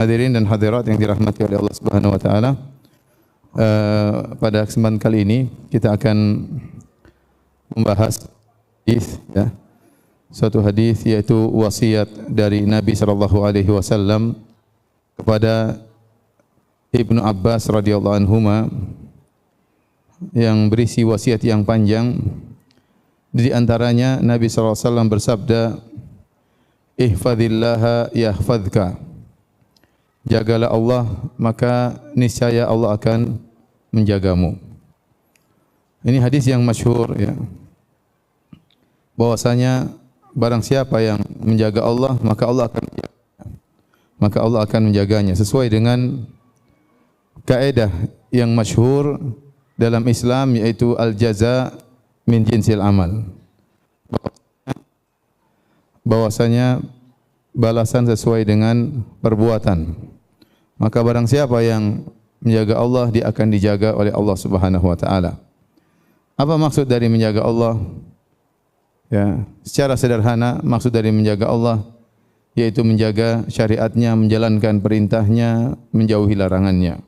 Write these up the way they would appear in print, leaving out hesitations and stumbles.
Hadirin dan hadirat yang dirahmati oleh Allah Subhanahu wa taala. Pada kesempatan kali ini kita akan membahas hadis, ya. Suatu hadis yaitu wasiat dari Nabi sallallahu alaihi wasallam kepada Ibnu Abbas radhiyallahu anhuma yang berisi wasiat yang panjang. Di antaranya Nabi sallallahu alaihi wasallam bersabda, "Ihfazillaha yahfazka." Jagalah Allah, maka niscaya Allah akan menjagamu. Ini hadis yang masyhur, ya. Bahwasanya barang siapa yang menjaga Allah, maka Allah akan menjaganya sesuai dengan kaidah yang masyhur dalam Islam, yaitu al-jaza min jinsil amal. Bahwasanya balasan sesuai dengan perbuatan. Maka barang siapa yang menjaga Allah, dia akan dijaga oleh Allah Subhanahu wa taala. Apa maksud dari menjaga Allah? Ya, secara sederhana maksud dari menjaga Allah yaitu menjaga syariatnya, menjalankan perintahnya, menjauhi larangannya.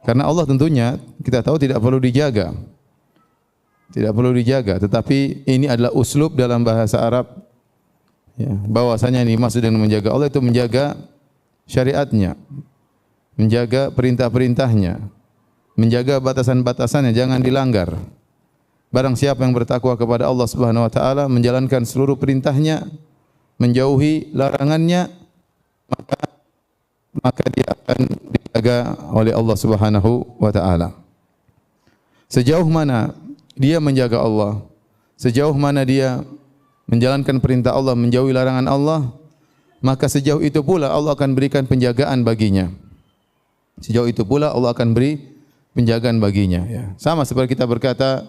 Karena Allah tentunya kita tahu tidak perlu dijaga. Tidak perlu dijaga, tetapi ini adalah uslub dalam bahasa Arab. Ya, bahwasanya ini maksud dengan menjaga Allah itu menjaga syariatnya, menjaga perintah-perintahnya, menjaga batasan-batasannya, jangan dilanggar. Barang siapa yang bertakwa kepada Allah Subhanahu wa taala, menjalankan seluruh perintahnya, menjauhi larangannya, maka dia akan dijaga oleh Allah Subhanahu wa taala. Sejauh mana dia menjaga Allah, sejauh mana dia menjalankan perintah Allah, menjauhi larangan Allah, maka sejauh itu pula Allah akan berikan penjagaan baginya. Sejauh itu pula Allah akan beri penjagaan baginya, ya. Sama seperti kita berkata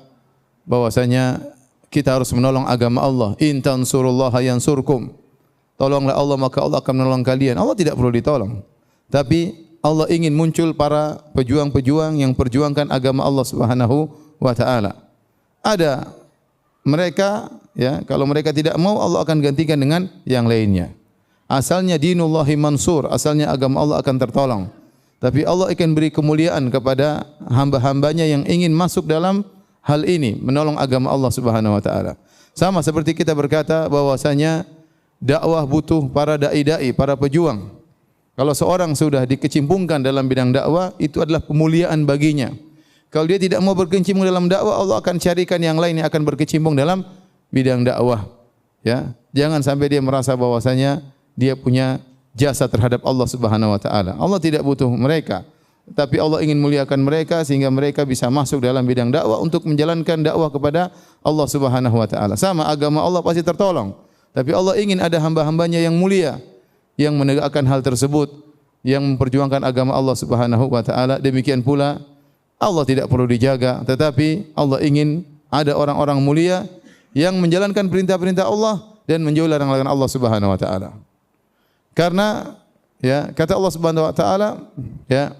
bahwasanya kita harus menolong agama Allah. In tansurullaha yansurkum. Tolonglah Allah maka Allah akan menolong kalian. Allah tidak perlu ditolong. Tapi Allah ingin muncul para pejuang-pejuang yang perjuangkan agama Allah Subhanahu wa taala. Ada mereka, ya, kalau mereka tidak mau, Allah akan gantikan dengan yang lainnya. Asalnya dinullahi mansur, asalnya agama Allah akan tertolong. Tapi Allah akan beri kemuliaan kepada hamba-hambanya yang ingin masuk dalam hal ini, menolong agama Allah Subhanahu wa taala. Sama seperti kita berkata bahwasanya dakwah butuh para dai-dai, para pejuang. Kalau seorang sudah dikecimpungkan dalam bidang dakwah, itu adalah kemuliaan baginya. Kalau dia tidak mau berkecimpung dalam dakwah, Allah akan carikan yang lain yang akan berkecimpung dalam bidang dakwah. Ya, jangan sampai dia merasa bahwasanya dia punya jasa terhadap Allah Subhanahu wa taala. Allah tidak butuh mereka, tapi Allah ingin muliakan mereka sehingga mereka bisa masuk dalam bidang dakwah untuk menjalankan dakwah kepada Allah Subhanahu wa taala. Sama agama Allah pasti tertolong, tapi Allah ingin ada hamba-hambanya yang mulia yang menegakkan hal tersebut, yang memperjuangkan agama Allah Subhanahu wa taala. Demikian pula Allah tidak perlu dijaga, tetapi Allah ingin ada orang-orang mulia yang menjalankan perintah-perintah Allah dan menjauhi larangan-larangan Allah Subhanahu wa taala. Karena, ya, kata Allah Subhanahu wa taala, ya,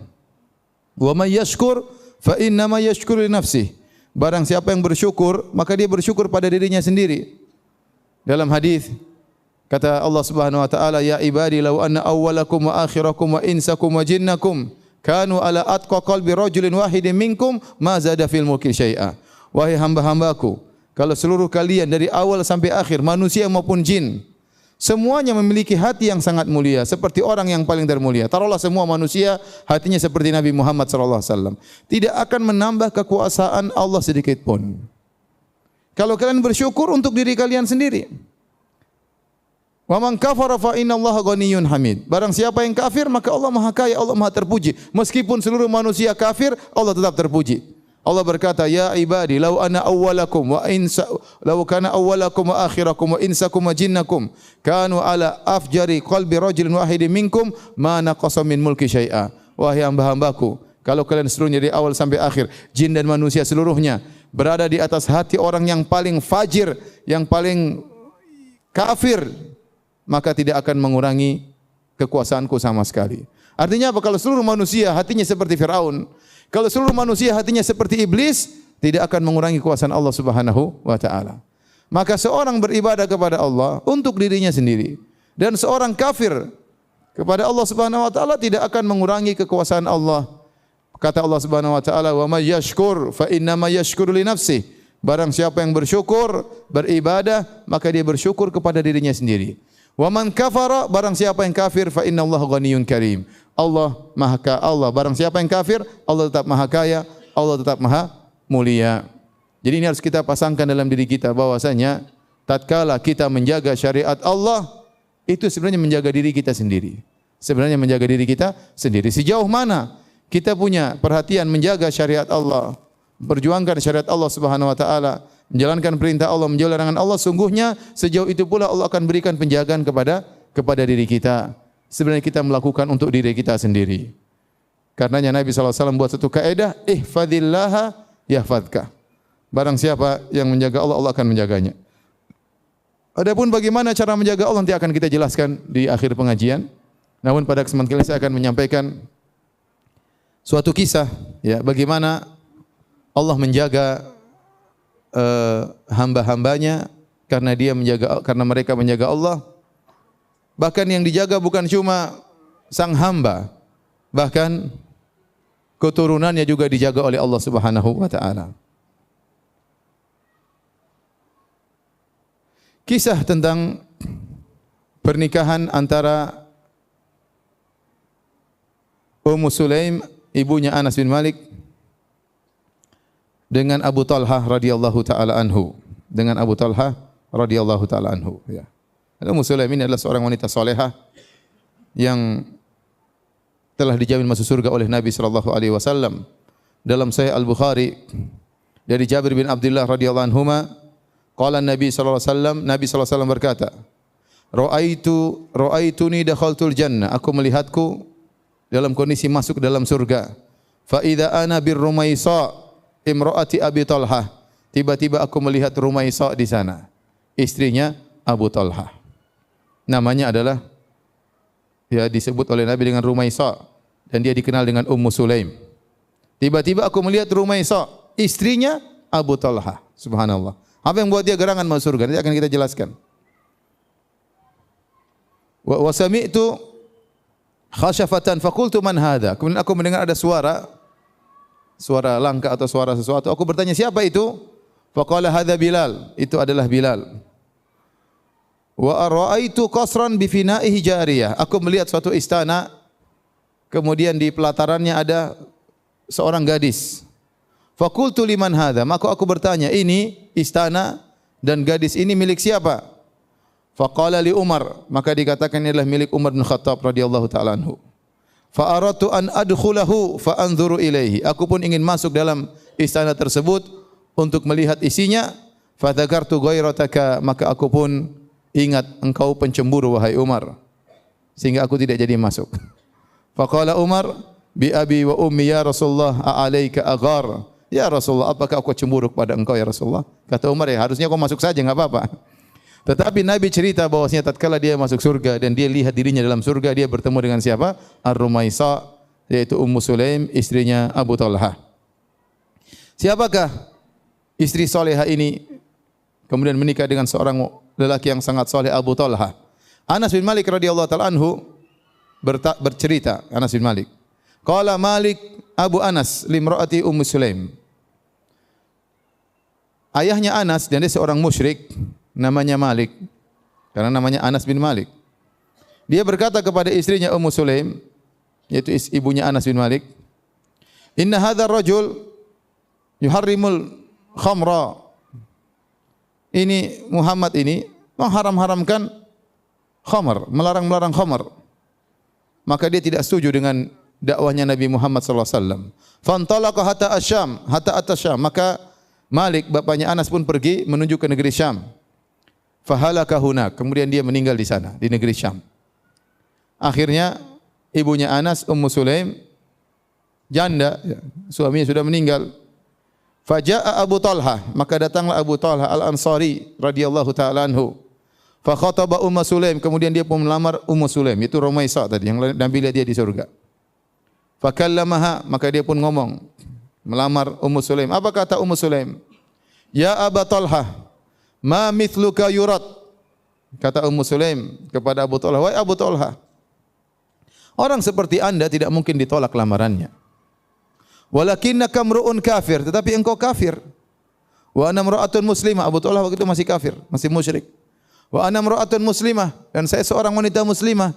"Wa may yashkur fa innama yashkuru li nafsihi." Barang siapa yang bersyukur, maka dia bersyukur pada dirinya sendiri. Dalam hadis kata Allah Subhanahu wa taala, "Ya ibadi law anna awwalakum wa akhirakum wa insakum wa jinnakum kanu ala atqa qalbi rajulin wahidin minkum ma zada fil mulki syai'a." Wahai hamba-hambaku, kalau seluruh kalian dari awal sampai akhir, manusia maupun jin, semuanya memiliki hati yang sangat mulia seperti orang yang paling termulia. Taruhlah semua manusia hatinya seperti Nabi Muhammad sallallahu alaihi wasallam, tidak akan menambah kekuasaan Allah sedikit pun. Kalau kalian bersyukur untuk diri kalian sendiri. Wa man kafara fa innallaha ghaniyyun hamid. Barang siapa yang kafir, maka Allah Maha Kaya, Allah Maha Terpuji. Meskipun seluruh manusia kafir, Allah tetap terpuji. Allah berkata, "Ya ibadi, law ana awwalakum wa insa law kana awwalakum wa akhirakum wa insakum wa jinnakum kanu ala afjari qalbi rajulin wahidin minkum ma naqasa min mulki syai'a." Wahai hamba-hambaku, kalau kalian seluruhnya dari awal sampai akhir, jin dan manusia seluruhnya berada di atas hati orang yang paling fajir, yang paling kafir, maka tidak akan mengurangi kekuasaanku sama sekali. Artinya apa? Kalau seluruh manusia hatinya seperti Firaun, kalau seluruh manusia hatinya seperti iblis, tidak akan mengurangi kekuasaan Allah Subhanahu wa taala. Maka seorang beribadah kepada Allah untuk dirinya sendiri, dan seorang kafir kepada Allah Subhanahu wa taala tidak akan mengurangi kekuasaan Allah. Kata Allah Subhanahu wa taala, "Wa may yashkur fa inna ma yashkuru li nafsihi." Barang siapa yang bersyukur, beribadah, maka dia bersyukur kepada dirinya sendiri. Wa man kafara, barang siapa yang kafir, fa innallaha ghaniyyun karim. Allah barang siapa yang kafir, Allah tetap maha kaya, Allah tetap maha mulia. Jadi ini harus kita pasangkan dalam diri kita bahwasanya tatkala kita menjaga syariat Allah, itu sebenarnya menjaga diri kita sendiri. Sebenarnya menjaga diri kita sendiri. Sejauh mana kita punya perhatian menjaga syariat Allah, perjuangkan syariat Allah Subhanahu wa taala, menjalankan perintah Allah, menjauhi larangan Allah, sungguhnya sejauh itu pula Allah akan berikan penjagaan kepada diri kita. Sebenarnya kita melakukan untuk diri kita sendiri. Karenanya Nabi SAW buat satu kaidah, ihfadillaha yahfadka. Barang siapa yang menjaga Allah, Allah akan menjaganya. Adapun bagaimana cara menjaga Allah nanti akan kita jelaskan di akhir pengajian. Namun pada kesempatan kali ini saya akan menyampaikan suatu kisah, ya, bagaimana Allah menjaga hamba-hambanya karena mereka menjaga Allah. Bahkan yang dijaga bukan cuma sang hamba, bahkan keturunannya juga dijaga oleh Allah Subhanahu wa taala. Kisah tentang pernikahan antara Ummu Sulaim, ibunya Anas bin Malik, dengan Abu Talhah radhiyallahu taala anhu, ya. Ummu Sulaim ini adalah seorang wanita salehah yang telah dijamin masuk surga oleh Nabi sallallahu alaihi wasallam. Dalam Sahih Al-Bukhari dari Jabir bin Abdullah radhiyallahu anhuma, qala Nabi sallallahu alaihi wasallam berkata, Ra'aituni dakhaltul jannah, aku melihatku dalam kondisi masuk dalam surga. Fa idza ana bir Rumaisa imraati Abi Talhah, tiba-tiba aku melihat Rumaisa di sana, istrinya Abu Talhah. Namanya adalah, ya, disebut oleh Nabi dengan Rumaisa dan dia dikenal dengan Ummu Sulaim. Tiba-tiba aku melihat Rumaisa, istrinya Abu Talhah. Subhanallah. Apa yang buat dia gerangan masuk surga? Nanti akan kita jelaskan. Wa sami'tu khashafatan faqultu man hadha? Kemudian aku mendengar ada suara langka atau suara sesuatu. Aku bertanya, siapa itu? Faqala hadza Bilal. Itu adalah Bilal. Wa ra'aitu qasran bi fina'ihi jariyah. Aku melihat suatu istana, kemudian di pelatarannya ada seorang gadis. Faqultu liman hadza? Maka aku bertanya, ini istana dan gadis ini milik siapa? Faqala li Umar. Maka dikatakan ini adalah milik Umar bin Khattab radhiyallahu taala anhu. Fa aradtu an adkhulahu fa anzuru ilaihi. Aku pun ingin masuk dalam istana tersebut untuk melihat isinya. Fa dzakartu ghairataka, maka aku pun ingat engkau pencemburu wahai Umar, sehingga aku tidak jadi masuk. Faqala Umar, bi abi wa ummi ya Rasulullah, a'alaika aghar? Ya Rasulullah, apakah aku cemburu kepada engkau ya Rasulullah? Kata Umar, ya harusnya kau masuk saja, enggak apa-apa. Tetapi Nabi cerita bahwasanya tatkala dia masuk surga dan dia lihat dirinya dalam surga, dia bertemu dengan siapa? Ar-Rumaisa, yaitu Ummu Sulaim, istrinya Abu Talhah. Siapakah istri salehah ini kemudian menikah dengan seorang lelaki yang sangat saleh, Abu Talhah? Anas bin Malik radhiyallahu taala anhu bercerita, Anas bin Malik, qala Malik Abu Anas limraati Ummu Sulaim. Ayahnya Anas, dan dia seorang musyrik, namanya Malik, karena namanya Anas bin Malik. Dia berkata kepada istrinya Ummu Sulaim, yaitu ibunya Anas bin Malik, inna hadzal rajul yuharrimul khamra. Ini Muhammad ini mengharam-haramkan khamar, melarang-melarang khamar. Maka dia tidak setuju dengan dakwahnya Nabi Muhammad sallallahu alaihi wasallam. Fantalaqa hatta Asyam, hatta Asyam. Maka Malik, bapaknya Anas, pun pergi menuju ke negeri Syam. Fahalaka hunak, kemudian dia meninggal di sana, di negeri Syam. Akhirnya ibunya Anas, Ummu Sulaim, janda, suaminya sudah meninggal. Faja'a Abu Talhah, maka datanglah Abu Talhah Al-Ansari radhiyallahu taala anhu. Fa khataba Ummu Sulaim, kemudian dia pun melamar Ummu Sulaim, itu Rumaisa tadi yang Nabi lihat dia di surga. Fa kallamaha, maka dia pun ngomong, melamar Ummu Sulaim. Apa kata Ummu Sulaim? Ya Abu Talhah, ma mithluka yurad. Kata Ummu Sulaim kepada Abu Talhah, wahai Abu Talhah, Orang seperti Anda tidak mungkin ditolak lamarannya. Walakinnaka mru'un kafir, tetapi engkau kafir. Wa ana imra'atun muslimah, Abu Talha waktu itu masih kafir, masih musyrik. Wa ana imra'atun muslimah, dan saya seorang wanita muslimah.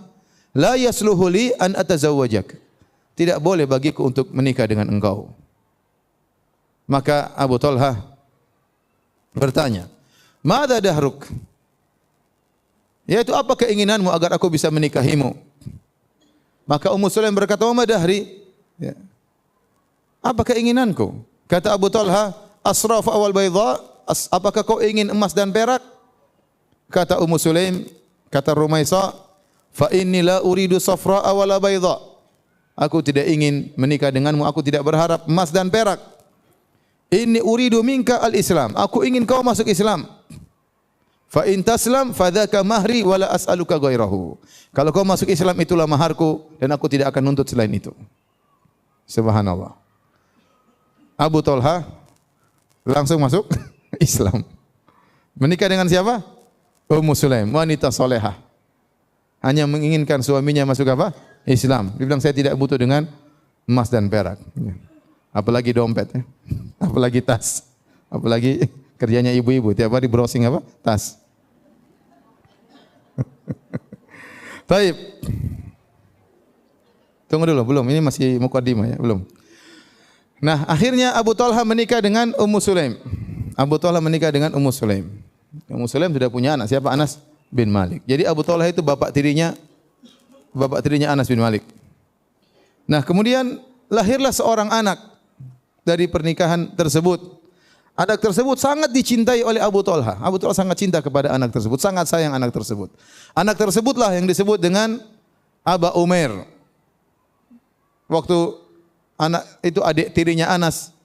La yasluhu li an atazawwajak. Tidak boleh bagiku untuk menikah dengan engkau. Maka Abu Talha bertanya, "Madza dahruk?" Yaitu apa keinginanmu agar aku bisa menikahimu? Maka Ummu Sulaim berkata, "Wa ma dahri?" Ya. Apa keinginanku? Kata Abu Talha, "Asraf awal bayda?" Apakah kau ingin emas dan perak? Kata Ummu Sulaim, kata Rumaisa, "Fa inni la uridu safra wala bayda." Aku tidak ingin menikah denganmu, aku tidak berharap emas dan perak. Inni uridu minka al-Islam. Aku ingin kau masuk Islam. Fa in taslam fadzaka mahri wala as'aluka ghairahu. Kalau kau masuk Islam itulah maharku dan aku tidak akan nuntut selain itu. Subhanallah. Abu Talha langsung masuk Islam. Menikah dengan siapa? Ummu Sulaim, wanita solehah. Hanya menginginkan suaminya masuk apa? Islam. Dia bilang saya tidak butuh dengan emas dan perak. Apalagi dompet, ya. Apalagi tas. Apalagi kerjanya ibu-ibu tiap hari browsing apa? Tas. Baik. Tunggu dulu, belum. Ini masih mukaddimah ya, belum. Nah, akhirnya Abu Talha menikah dengan Ummu Sulaim. Abu Talha menikah dengan Ummu Sulaim. Ummu Sulaim sudah punya anak, siapa? Anas bin Malik. Jadi Abu Talha itu bapak tirinya Anas bin Malik. Nah, kemudian lahirlah seorang anak dari pernikahan tersebut. Anak tersebut sangat dicintai oleh Abu Talha. Abu Talha sangat cinta kepada anak tersebut, sangat sayang anak tersebut. Anak tersebutlah yang disebut dengan Aba Umair. Waktu anak itu adik tirinya Anas,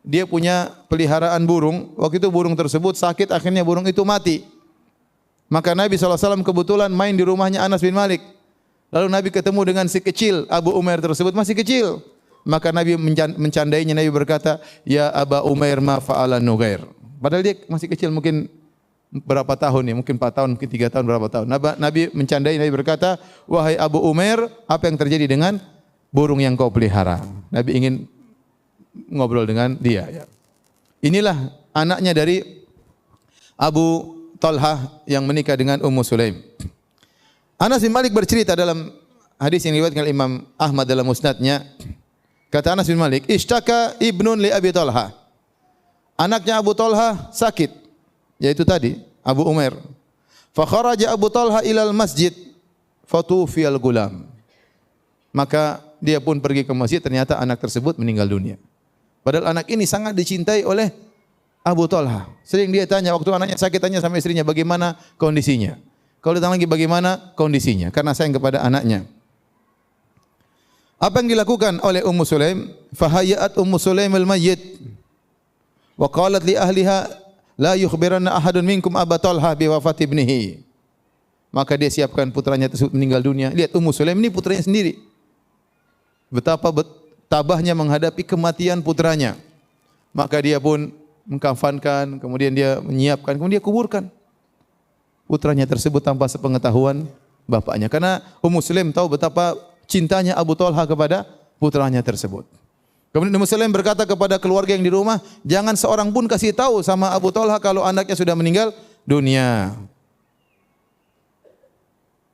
dia punya peliharaan burung. Waktu itu burung tersebut sakit, akhirnya burung itu mati. Maka Nabi SAW kebetulan main di rumahnya Anas bin Malik. Lalu Nabi ketemu dengan si kecil Abu Umair tersebut, masih kecil. Maka Nabi mencandainya, Nabi berkata, "Ya Aba Umair ma fa'ala Nugair." Padahal dia masih kecil, mungkin berapa tahun ya, mungkin 4 tahun, mungkin 3 tahun, berapa tahun. Nabi mencandai, Nabi berkata, "Wahai Abu Umair, apa yang terjadi dengan burung yang kau pelihara?" Nabi ingin ngobrol dengan dia. Ya. Inilah anaknya dari Abu Talha yang menikah dengan Ummu Sulaim. Anas bin Malik bercerita dalam hadis yang diriwayatkan Imam Ahmad dalam musnadnya. Kata Anas bin Malik, "Ishtaka ibnun li Abi Talha." Anaknya Abu Talha sakit, yaitu tadi Abu Umair. Fa kharaja Abu Talha ilal masjid fatufiyal gulam. Maka dia pun pergi ke masjid, ternyata anak tersebut meninggal dunia. Padahal anak ini sangat dicintai oleh Abu Talha. Sering dia tanya, waktu anaknya sakit, tanya sama istrinya, bagaimana kondisinya? Kalau datang lagi, bagaimana kondisinya? Karena sayang kepada anaknya. Apa yang dilakukan oleh Ummu Sulaim? Fahayat Ummu Sulaim al-mayyit wa qalat li ahliha la yukhbiranna ahadun minkum Aba Talha bi wafati ibnihi. Maka dia siapkan putranya tersebut meninggal dunia. Lihat Ummu Sulaim ini putranya sendiri. Betapa tabahnya menghadapi kematian putranya. Maka dia pun mengkafankan, kemudian dia menyiapkan, kemudian dia kuburkan putranya tersebut tanpa sepengetahuan bapaknya. Karena Ummu Sulaim tahu betapa cintanya Abu Talha kepada putranya tersebut. Kemudian Ummu Sulaim berkata kepada keluarga yang di rumah, jangan seorang pun kasih tahu sama Abu Talha kalau anaknya sudah meninggal dunia.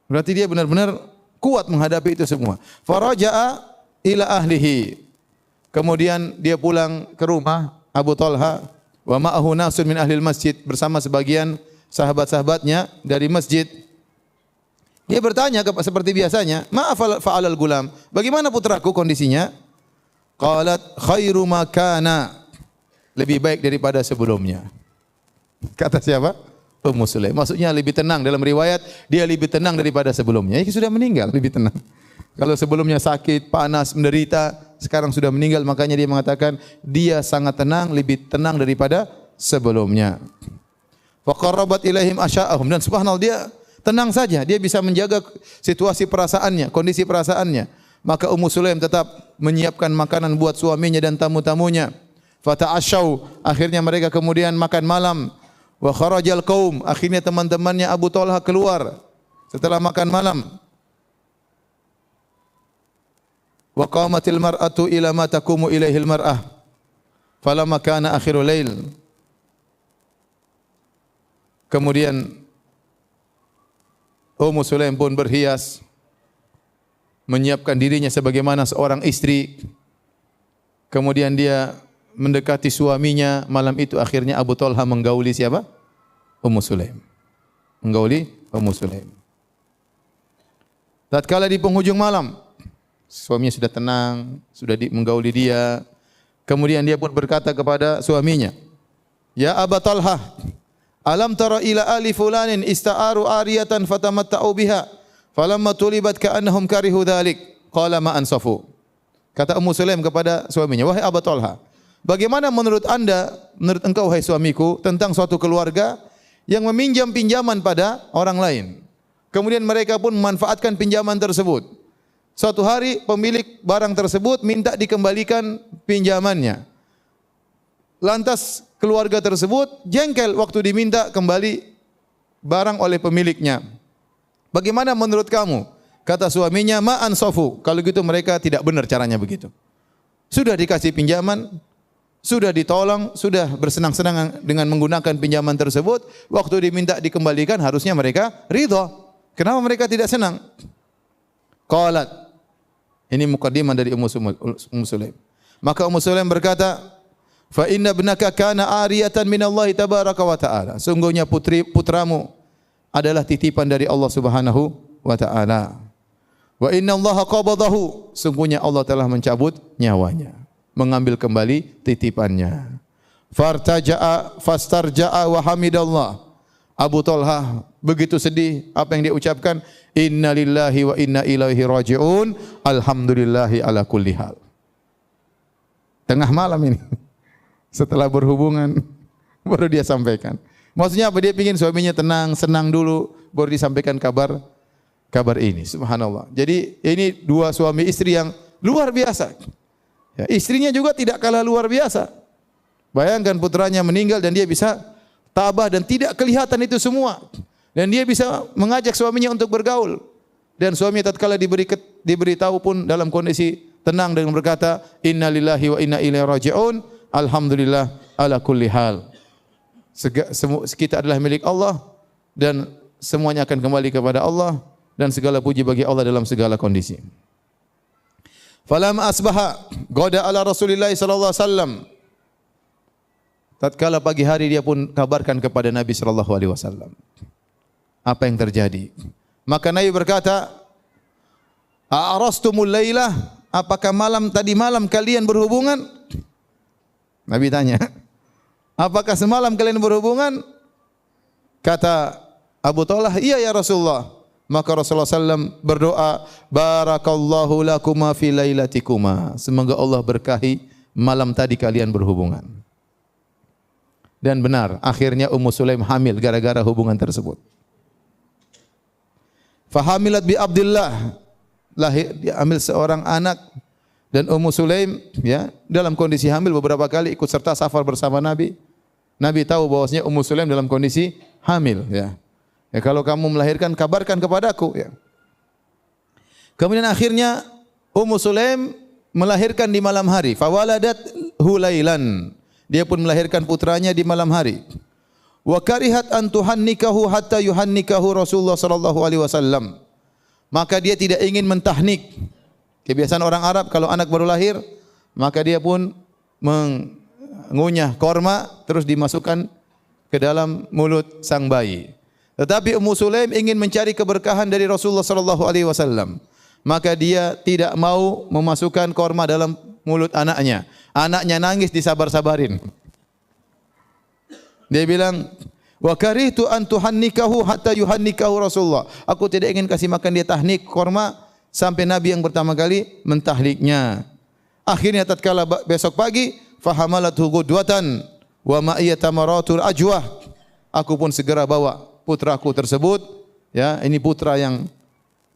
Berarti dia benar-benar kuat menghadapi itu semua. Faraja'a ila ahlihi. Kemudian dia pulang ke rumah Abu Talha wa ma'ahu nasun min ahlil masjid, bersama sebagian sahabat-sahabatnya dari masjid. Dia bertanya seperti biasanya, "Ma'afal gulam?" Bagaimana putraku kondisinya? Qalat khairu ma kana. Lebih baik daripada sebelumnya. Kata siapa? Ummu Sulaim. Maksudnya lebih tenang, dalam riwayat dia lebih tenang daripada sebelumnya. Dia sudah meninggal, lebih tenang. Kalau sebelumnya sakit, panas, menderita, sekarang sudah meninggal, makanya dia mengatakan dia sangat tenang, lebih tenang daripada sebelumnya. Wa qarrabat ilaihim asya'ahum, dan subhanallah dia tenang saja, dia bisa menjaga situasi perasaannya, kondisi perasaannya. Maka Ummu Sulaim tetap menyiapkan makanan buat suaminya dan tamu-tamunya. Fata'asyau, akhirnya mereka kemudian makan malam. Wa kharajal qaum, akhirnya teman-temannya Abu Talha keluar setelah makan malam. wa qamatil mar'atu ila ma taqumu ilaihil mar'ah falamma kana akhirul lail. Kemudian Ummu Sulaim pun berhias, menyiapkan dirinya sebagaimana seorang istri. Kemudian dia mendekati suaminya. Malam itu akhirnya Abu Talha menggauli siapa? Ummu Sulaim. Menggauli Ummu Sulaim. Tatkala di penghujung malam, suaminya sudah tenang, sudah menggauli dia. Kemudian dia pun berkata kepada suaminya, "Ya Abu Talha, alam tara ila ali fulanin ista'aru ariyatan fatamatta'u biha falamma tulibat ka'annahum karihu dhalik qala ma ansafu." Kata Ummu Sulaim kepada suaminya, "Wahai Abu Talha, bagaimana menurut engkau wahai suamiku tentang suatu keluarga yang meminjam pinjaman pada orang lain. Kemudian mereka pun memanfaatkan pinjaman tersebut. Suatu hari pemilik barang tersebut minta dikembalikan pinjamannya. Lantas keluarga tersebut jengkel waktu diminta kembali barang oleh pemiliknya. Bagaimana menurut kamu?" Kata suaminya, "Ma ansafu." Kalau gitu mereka tidak benar caranya begitu. Sudah dikasih pinjaman, sudah ditolong, sudah bersenang-senang dengan menggunakan pinjaman tersebut, waktu diminta dikembalikan harusnya mereka ridha. Kenapa mereka tidak senang? Qalat. Ini mukaddimah dari Ummu Sulaim. Maka Ummu Sulaim berkata, "Fa inna ibnaka kana ariyatan minallahi tabaraka wa ta'ala." Sungguhnya putramu adalah titipan dari Allah Subhanahu wa ta'ala. Wa inna Allaha qabadahu. Sungguhnya Allah telah mencabut nyawanya, mengambil kembali titipannya. Fartaja'a fastarja'a wa hamidallah. Abu Talha begitu sedih, apa yang dia ucapkan? Inna lillahi wa inna ilaihi raji'un. Alhamdulillahi ala kulli hal. Tengah malam ini, setelah berhubungan, baru dia sampaikan. Maksudnya apa? Dia ingin suaminya tenang, senang dulu, baru disampaikan kabar ini. Subhanallah. Jadi ini dua suami istri yang luar biasa. Ya, istrinya juga tidak kalah luar biasa. Bayangkan putranya meninggal dan dia bisa tabah dan tidak kelihatan itu semua. Dan dia bisa mengajak suaminya untuk bergaul. Dan suami tatkala diberitahu pun dalam kondisi tenang dengan berkata, "Inna lillahi wa inna ilaihi raji'un. Alhamdulillah ala kulli hal." Kita adalah milik Allah dan semuanya akan kembali kepada Allah dan segala puji bagi Allah dalam segala kondisi. Falam asbaha goda ala Rasulillah sallallahu alaihi wasallam. Tatkala pagi hari dia pun kabarkan kepada Nabi sallallahu alaihi wasallam apa yang terjadi. Maka Nabi berkata, "A'arastumul lailah? Apakah tadi malam kalian berhubungan?" Nabi tanya, "Apakah semalam kalian berhubungan?" Kata Abu Talha, "Iya ya Rasulullah." Maka Rasulullah SAW berdoa, "Barakallahu lakuma fi lailatikuma." Semoga Allah berkahi malam tadi kalian berhubungan. Dan benar, akhirnya Ummu Sulaim hamil gara-gara hubungan tersebut. Fahamilat bi Abdullah, lahir dia hamil seorang anak, dan Ummu Sulaim ya dalam kondisi hamil beberapa kali ikut serta safar bersama Nabi. Nabi tahu bahwasanya Ummu Sulaim dalam kondisi hamil ya. Ya kalau kamu melahirkan kabarkan kepadaku ya. Kemudian akhirnya Ummu Sulaim melahirkan di malam hari. Fawaladat hulailan. Dia pun melahirkan putranya di malam hari. Wa karihat an tuhannikahu hatta yuhannikahu Rasulullah sallallahu alaihi wasallam. Maka dia tidak ingin mentahnik. Kebiasaan orang Arab kalau anak baru lahir, maka dia pun mengunyah korma terus dimasukkan ke dalam mulut sang bayi. Tetapi Ummu Sulaim ingin mencari keberkahan dari Rasulullah sallallahu alaihi wasallam. Maka dia tidak mau memasukkan korma dalam mulut anaknya. Anaknya nangis disabar-sabarin. Dia bilang, "Wa karihtu an tuhannikahu hatta yuhannikahu Rasulullah." Aku tidak ingin kasih makan dia tahnik korma sampai Nabi yang pertama kali mentahliknya. Akhirnya tatkala besok pagi, fahamalathu ghudwatan wa ma'iya tamaratul ajwah. Aku pun segera bawa putraku tersebut, ya, ini putra yang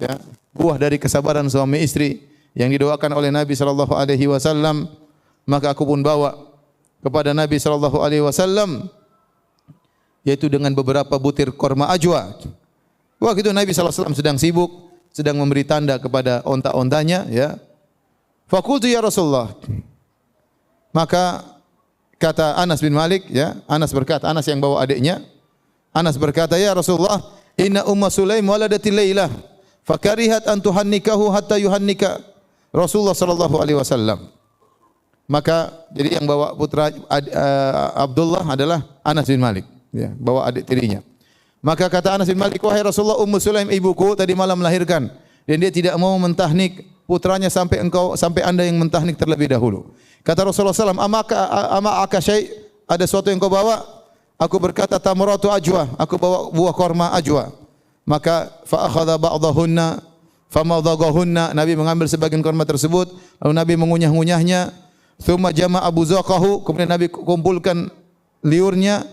ya, buah dari kesabaran suami istri yang didoakan oleh Nabi sallallahu alaihi wasallam. Maka aku pun bawa kepada Nabi sallallahu alaihi wasallam, yaitu dengan beberapa butir korma ajwa. Waktu itu Nabi sallallahu alaihi wasallam sedang sibuk, sedang memberi tanda kepada onta-ontanya, ya. Faqultu ya Rasulullah. Maka kata Anas bin Malik, ya, Anas berkata, Anas yang bawa adiknya, Anas berkata, ya Rasulullah, inna Umma Sulaim waladati Lailah, fakarihat an tuhannikahu hatta yuhannika Rasulullah sallallahu alaihi wasallam. Maka jadi yang bawa putra Abdullah adalah Anas bin Malik, ya, bawa adik tirinya. Maka kata Anas bin Malik, wahai Rasulullah, Ummu Sulaim ibuku tadi malam melahirkan dan dia tidak mau mentahnik putranya sampai anda yang mentahnik terlebih dahulu. Kata Rasulullah SAW, ama syai', ada sesuatu yang kau bawa? Aku berkata, tamratu ajwa, aku bawa buah korma ajwa. Maka fa akhadha ba'dahunna famadhaghahunna, Nabi mengambil sebagian korma tersebut, lalu Nabi mengunyah-ngunyahnya. Thumma jama'a buzaqahu, kemudian Nabi kumpulkan liurnya,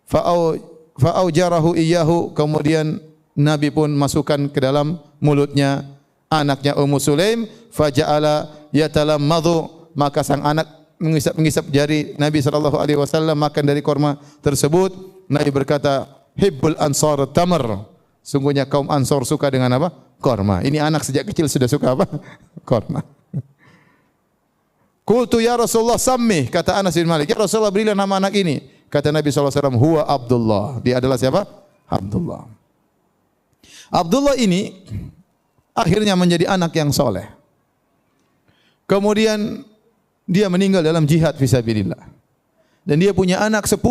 fa'aujarahu iyyahu, kemudian Nabi pun masukkan ke dalam mulutnya anaknya Ummu Sulaim, faja'ala yatalammadhu, maka sang anak mengisap jari Nabi sallallahu alaihi wasallam makan dari korma tersebut. Nabi berkata, hibbul ansar tamar, sungguhnya kaum Ansor suka dengan apa? Korma. Ini anak sejak kecil sudah suka apa? Korma. Qultu ya Rasulullah sammi, kata Anas bin Malik, ya Rasulullah berilah nama anak ini. Kata Nabi sallallahu alaihi wasallam, huwa Abdullah. Dia adalah siapa? Abdullah. Abdullah ini akhirnya menjadi anak yang soleh. Kemudian dia meninggal dalam jihad fisabilillah. Dan dia punya anak 10,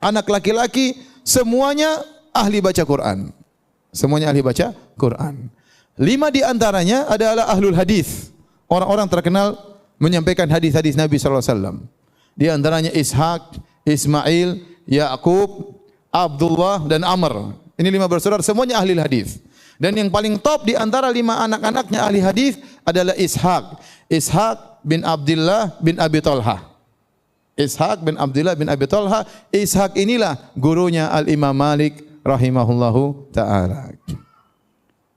anak laki-laki, semuanya ahli baca Quran. Semuanya ahli baca Quran. 5 di antaranya adalah ahlul hadis, orang-orang terkenal menyampaikan hadis-hadis Nabi sallallahu alaihi wasallam. Di antaranya Ishaq, Ismail, Yaqub, Abdullah dan Amr. Ini 5 bersaudara, semuanya ahli hadis. Dan yang paling top di antara 5 anak-anaknya ahli hadis adalah Ishaq. Ishaq bin Abdullah bin Abi Talha. Ishaq bin Abdullah bin Abi Talha. Ishaq inilah gurunya Al-Imam Malik rahimahullahu ta'ala.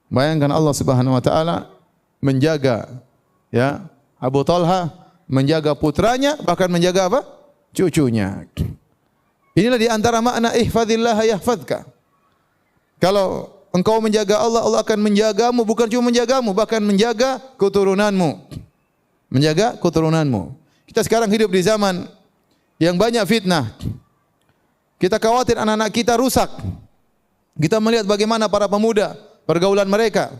Bayangkan Allah Subhanahu wa taala menjaga, ya, Abu Talha, menjaga putranya, bahkan menjaga apa? Cucunya. Inilah di antara makna ihfazillah yahfazka. Kalau engkau menjaga Allah, Allah akan menjagamu, bukan cuma menjagamu, bahkan menjaga keturunanmu. Menjaga keturunanmu. Kita sekarang hidup di zaman yang banyak fitnah. Kita khawatir anak-anak kita rusak. Kita melihat bagaimana para pemuda, pergaulan mereka,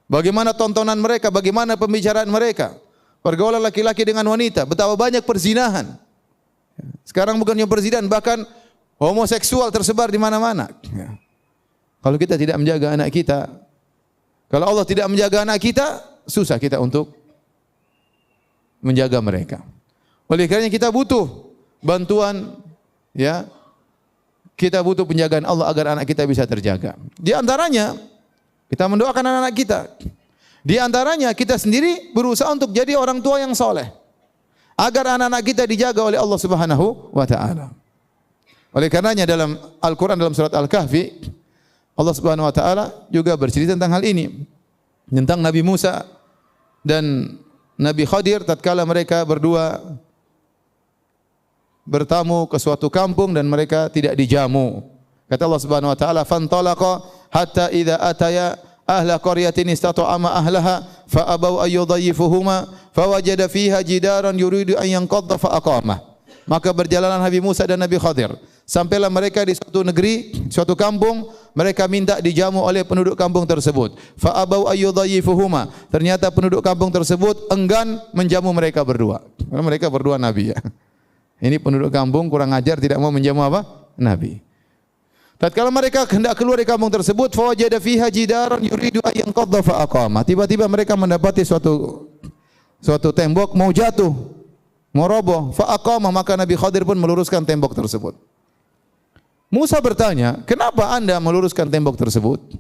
bagaimana tontonan mereka, bagaimana pembicaraan mereka, pergaulan laki-laki dengan wanita, betapa banyak perzinahan. Sekarang bukan hanya perzinahan, bahkan homoseksual tersebar di mana-mana. Kalau kita tidak menjaga anak kita, kalau Allah tidak menjaga anak kita, susah kita untuk menjaga mereka. Oleh karenanya kita butuh bantuan, ya. Kita butuh penjagaan Allah agar anak kita bisa terjaga. Di antaranya kita mendoakan anak-anak kita. Di antaranya kita sendiri berusaha untuk jadi orang tua yang soleh, agar anak-anak kita dijaga oleh Allah Subhanahu wa taala. Oleh karenanya dalam Al-Qur'an, dalam surat Al-Kahfi, Allah Subhanahu wa taala juga bercerita tentang hal ini. Tentang Nabi Musa dan Nabi Khadir tatkala mereka berdua bertamu ke suatu kampung dan mereka tidak dijamu. Kata Allah Subhanahu wa taala, "Fantalaqa hatta idza ataya ahla qaryatin istata'ama ahlaha fa abaw ayyudayyifuhuma fawajada fiha jidaran yuridu an yanqadha fa aqamah." Maka berjalanlah Nabi Musa dan Nabi Khadir. Sampailah mereka di suatu negeri, suatu kampung, mereka minta dijamu oleh penduduk kampung tersebut. Fa abaw ayyudayyifuhuma. Ternyata penduduk kampung tersebut enggan menjamu mereka berdua. Karena mereka berdua nabi, ya. Ini penduduk kampung kurang ajar, tidak mau menjamu apa? Nabi. Tatkala mereka hendak keluar dari kampung tersebut, fawajada fiha jidaran yuridu an yanqadha fa aqama. Tiba-tiba mereka mendapati suatu tembok mau jatuh, mau roboh, fa aqama, maka Nabi Khadir pun meluruskan tembok tersebut. Musa bertanya, "Kenapa Anda meluruskan tembok tersebut?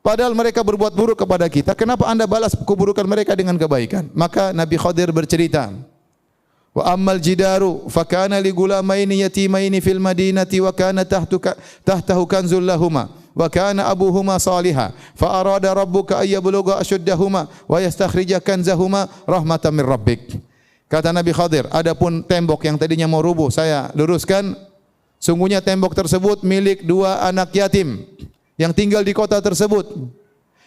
Padahal mereka berbuat buruk kepada kita, kenapa Anda balas keburukan mereka dengan kebaikan?" Maka Nabi Khadir bercerita, "Wa ammal jidaru fa kana li gulamaini yatimaini fil madinati wa kana tahtahu kanzul lahumā wa kana abuhuma salihah fa arada rabbuka ay yablugha ashuddahuma wa yastakhrija kanzahuma rahmatan min rabbik." Kata Nabi Khadir, adapun tembok yang tadinya mau rubuh saya luruskan. Sungguhnya tembok tersebut milik 2 anak yatim yang tinggal di kota tersebut.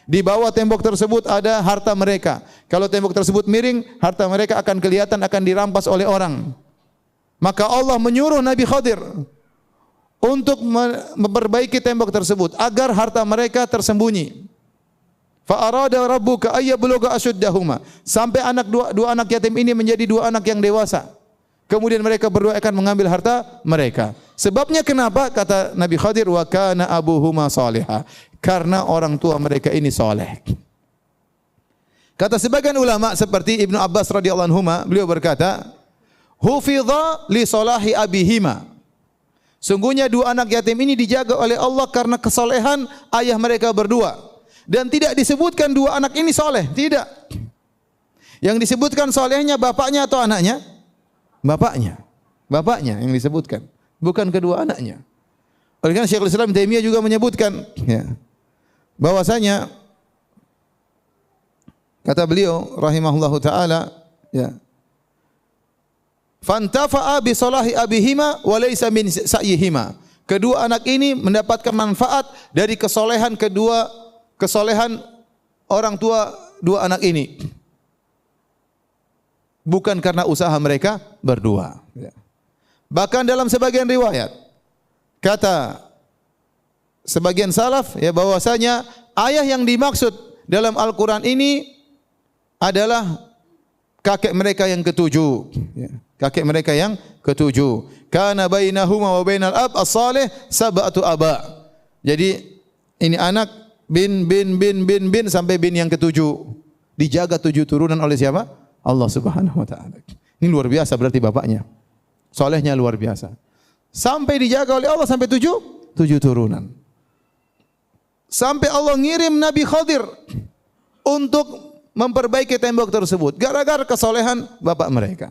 Di bawah tembok tersebut ada harta mereka. Kalau tembok tersebut miring, harta mereka akan kelihatan, akan dirampas oleh orang. Maka Allah menyuruh Nabi Khadir untuk memperbaiki tembok tersebut agar harta mereka tersembunyi. Fa arada rabbuka ayyabluga ashuddahuma, sampai dua anak yatim ini menjadi dua anak yang dewasa. Kemudian mereka berdua akan mengambil harta mereka. Sebabnya kenapa? Kata Nabi Khadir, wa kana abuhuma salihah, karena orang tua mereka ini saleh. Kata sebagian ulama seperti Ibnu Abbas radhiyallahu anhu, beliau berkata, hufidha li salahi abihima. Sungguhnya dua anak yatim ini dijaga oleh Allah karena kesolehan ayah mereka berdua. Dan tidak disebutkan dua anak ini soleh, tidak. Yang disebutkan solehnya bapaknya atau anaknya? Bapaknya. Bapaknya yang disebutkan, bukan kedua anaknya. Oleh karena Syekhul Islam Taimiyah juga menyebutkan, ya, bahwasanya kata beliau rahimahullahu taala, ya, fantafa'a bi salahi abihima wa laysa min sa'yihima. Kedua anak ini mendapatkan manfaat dari kesolehan orang tua dua anak ini, bukan karena usaha mereka berdua. Bahkan dalam sebagian riwayat kata sebagian salaf, ya, bahwasanya ayah yang dimaksud dalam Al-Quran ini adalah kakek mereka yang ketujuh, ya. Kakek mereka yang ketujuh. Kana bainahuma wa bainal ab as-salih sab'atu aba. Jadi ini anak bin sampai bin yang ketujuh, dijaga 7 turunan oleh siapa? Allah Subhanahu wa taala. Ini luar biasa berarti bapaknya. Solehnya luar biasa. Sampai dijaga oleh Allah sampai 7 turunan. Sampai Allah ngirim Nabi Khadir untuk memperbaiki tembok tersebut gara-gara kesolehan bapak mereka.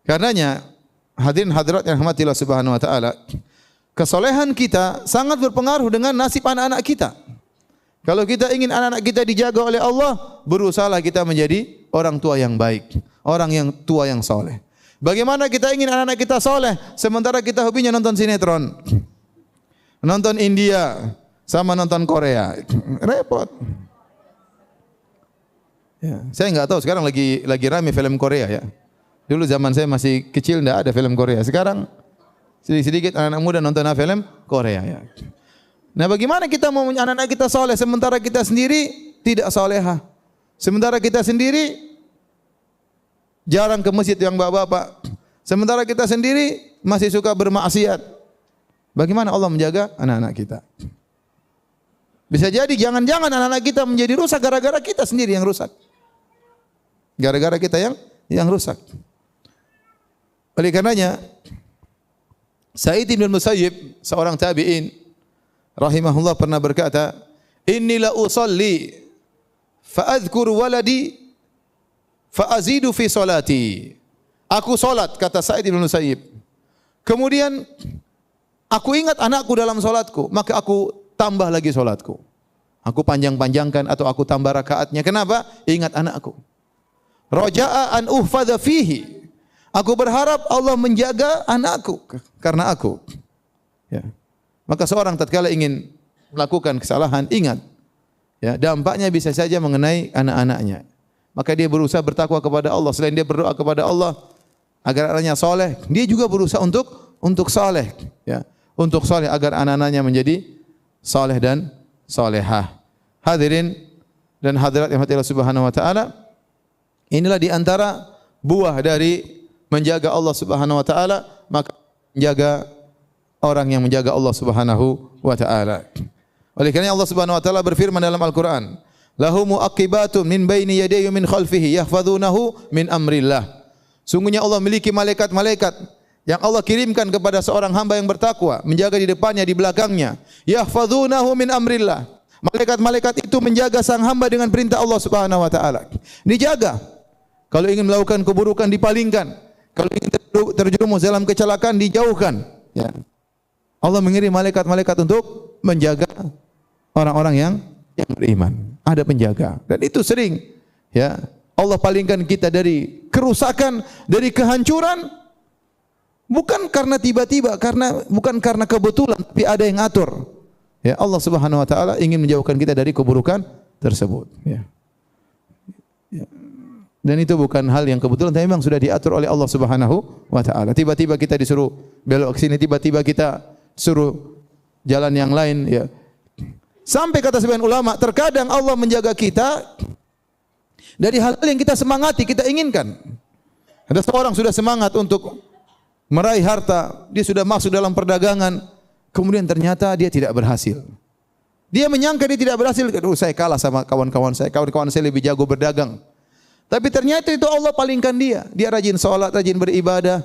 Karenanya hadirin hadirat yang rahmati Allah Subhanahu wa taala, kesolehan kita sangat berpengaruh dengan nasib anak-anak kita. Kalau kita ingin anak-anak kita dijaga oleh Allah, berusahalah kita menjadi orang tua yang baik, orang yang tua yang soleh. Bagaimana kita ingin anak-anak kita soleh, sementara kita hobinya nonton sinetron, nonton India, sama nonton Korea, repot. Ya, saya nggak tahu sekarang lagi rame film Korea, ya. Dulu zaman saya masih kecil nggak ada film Korea. Sekarang sedikit anak-anak muda nonton film Korea, ya. Nah, bagaimana kita mau anak-anak kita soleh sementara kita sendiri tidak solehah? Sementara kita sendiri jarang ke masjid yang bapak-bapak. Sementara kita sendiri masih suka bermaksiat. Bagaimana Allah menjaga anak-anak kita? Bisa jadi jangan-jangan anak-anak kita menjadi rusak gara-gara kita sendiri yang rusak. Gara-gara kita yang rusak. Oleh karenanya Sa'id bin Musayyib, seorang tabi'in rahimahullah, pernah berkata, "Inni la usalli fa adhkur waladi fa azidu fi salati." Aku salat, kata Sa'id bin Musayyib. Kemudian aku ingat anakku dalam salatku, maka aku tambah lagi salatku. Aku panjang-panjangkan atau aku tambah rakaatnya. Kenapa? Ingat anakku. Raja'a an uhfadha fihi. Aku berharap Allah menjaga anakku karena aku. Ya. Maka seorang tatkala ingin melakukan kesalahan, ingat, ya, dampaknya bisa saja mengenai anak-anaknya. Maka dia berusaha bertakwa kepada Allah. Selain dia berdoa kepada Allah agar anaknya soleh, dia juga berusaha untuk soleh, ya, untuk soleh agar anak-anaknya menjadi soleh dan solehah. Hadirin dan hadirat yang Allah Subhanahu wa taala, inilah di antara buah dari menjaga Allah Subhanahu wa taala, maka menjaga orang yang menjaga Allah Subhanahu wa taala. Oleh karena Allah Subhanahu wa taala berfirman dalam Al-Qur'an, "Lahu mu'aqibatun min baini yadayhi min khalfihi yahfazunahu min amrillah." Sungguhnya Allah memiliki malaikat-malaikat yang Allah kirimkan kepada seorang hamba yang bertakwa, menjaga di depannya, di belakangnya. Yahfazunahu min amrillah. Malaikat-malaikat itu menjaga sang hamba dengan perintah Allah Subhanahu wa taala. Dijaga. Kalau ingin melakukan keburukan dipalingkan. Kalau ingin terjerumus dalam kecelakaan dijauhkan, ya. Allah mengirim malaikat-malaikat untuk menjaga orang-orang yang beriman. Ada penjaga, dan itu sering, ya, Allah palingkan kita dari kerusakan, dari kehancuran, bukan karena tiba-tiba, bukan karena kebetulan, tapi ada yang atur. Ya, Allah Subhanahu wa taala ingin menjauhkan kita dari keburukan tersebut, ya. Ya. Dan itu bukan hal yang kebetulan, tapi memang sudah diatur oleh Allah Subhanahu wa taala. Tiba-tiba kita disuruh belok ke sini, tiba-tiba kita suruh jalan yang lain, ya. Sampai kata sebagian ulama, terkadang Allah menjaga kita dari hal-hal yang kita semangati, kita inginkan. Ada seorang sudah semangat untuk meraih harta, dia sudah masuk dalam perdagangan, kemudian ternyata dia tidak berhasil. Dia menyangka dia tidak berhasil, saya kalah sama kawan-kawan saya lebih jago berdagang. Tapi ternyata itu Allah palingkan dia. Dia rajin sholat, rajin beribadah.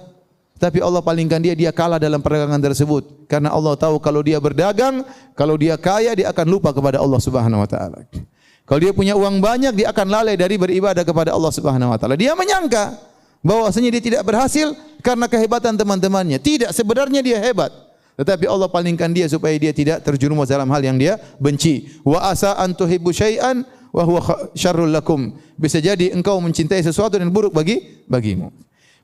Tapi Allah palingkan dia, dia kalah dalam perdagangan tersebut. Karena Allah tahu kalau dia berdagang, kalau dia kaya, dia akan lupa kepada Allah Subhanahu wa taala. Kalau dia punya uang banyak, dia akan lalai dari beribadah kepada Allah Subhanahu wa taala. Dia menyangka bahwasanya dia tidak berhasil karena kehebatan teman-temannya. Tidak, sebenarnya dia hebat. Tetapi Allah palingkan dia supaya dia tidak terjerumus dalam hal yang dia benci. Wa asa an tuhibbu syai'an wa huwa syarrul lakum. Bisa jadi engkau mencintai sesuatu dan buruk bagimu.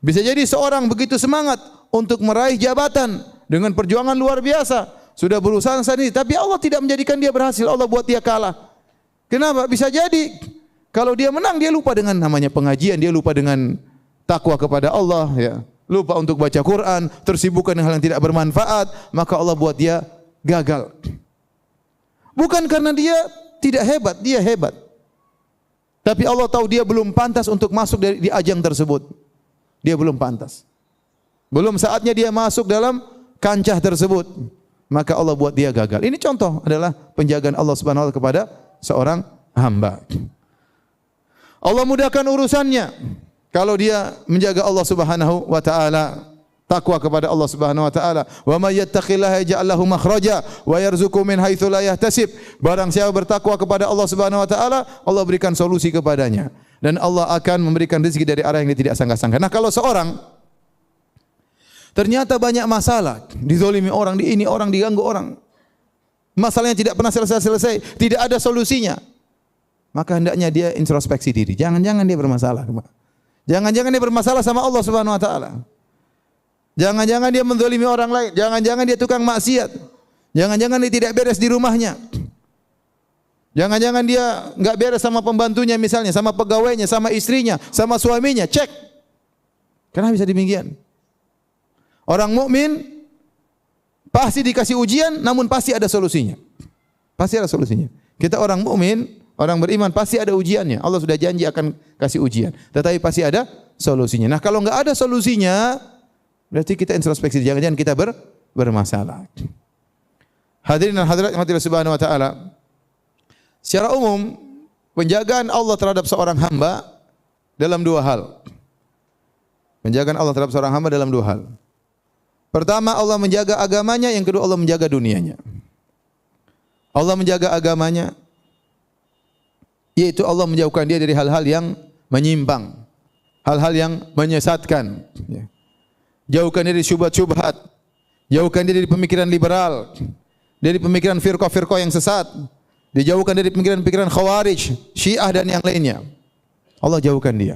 Bisa jadi seorang begitu semangat untuk meraih jabatan dengan perjuangan luar biasa, sudah berusaha sendiri, tapi Allah tidak menjadikan dia berhasil. Allah buat dia kalah. Kenapa? Bisa jadi kalau dia menang, dia lupa dengan namanya pengajian, dia lupa dengan takwa kepada Allah, ya. Lupa untuk baca Quran, tersibukkan dengan hal yang tidak bermanfaat, maka Allah buat dia gagal. Bukan karena dia tidak hebat, dia hebat. Tapi Allah tahu dia belum pantas untuk masuk di ajang tersebut. Dia belum pantas. Belum saatnya dia masuk dalam kancah tersebut. Maka Allah buat dia gagal. Ini contoh adalah penjagaan Allah Subhanahu wa taala kepada seorang hamba. Allah mudahkan urusannya kalau dia menjaga Allah Subhanahu wa taala, takwa kepada Allah Subhanahu wa taala. Wa may yattaqillaha yaj'al lahu makhraja wa yarzuqhu min haitsu la yahtasib. Barang siapa bertakwa kepada Allah Subhanahu wa taala, Allah berikan solusi kepadanya dan Allah akan memberikan rezeki dari arah yang dia tidak sangka-sangka. Nah, kalau seorang ternyata banyak masalah, dizalimi orang, orang diganggu orang, masalahnya tidak pernah selesai-selesai, tidak ada solusinya, maka hendaknya dia introspeksi diri. Jangan-jangan dia bermasalah. Jangan-jangan dia bermasalah sama Allah Subhanahu wa taala. Jangan-jangan dia menzalimi orang lain, jangan-jangan dia tukang maksiat. Jangan-jangan dia tidak beres di rumahnya. Jangan-jangan dia enggak beres sama pembantunya misalnya, sama pegawainya, sama istrinya, sama suaminya. Cek. Kenapa bisa demikian? Orang mukmin pasti dikasih ujian, namun pasti ada solusinya. Pasti ada solusinya. Kita orang mukmin, orang beriman pasti ada ujiannya. Allah sudah janji akan kasih ujian, tetapi pasti ada solusinya. Nah, kalau enggak ada solusinya, berarti kita introspeksi, jangan-jangan kita bermasalah. Hadirin dan hadirat yang Allah Subhanahu wa taala, secara umum penjagaan Allah terhadap seorang hamba dalam dua hal. Penjagaan Allah terhadap seorang hamba dalam dua hal. Pertama, Allah menjaga agamanya, yang kedua Allah menjaga dunianya. Allah menjaga agamanya, yaitu Allah menjauhkan dia dari hal-hal yang menyimpang, hal-hal yang menyesatkan. Jauhkan dia dari syubhat-syubhat, jauhkan dia dari pemikiran liberal, dari pemikiran firqah-firqah yang sesat, dijauhkan dari pemikiran-pemikiran khawarij, syiah dan yang lainnya. Allah jauhkan dia.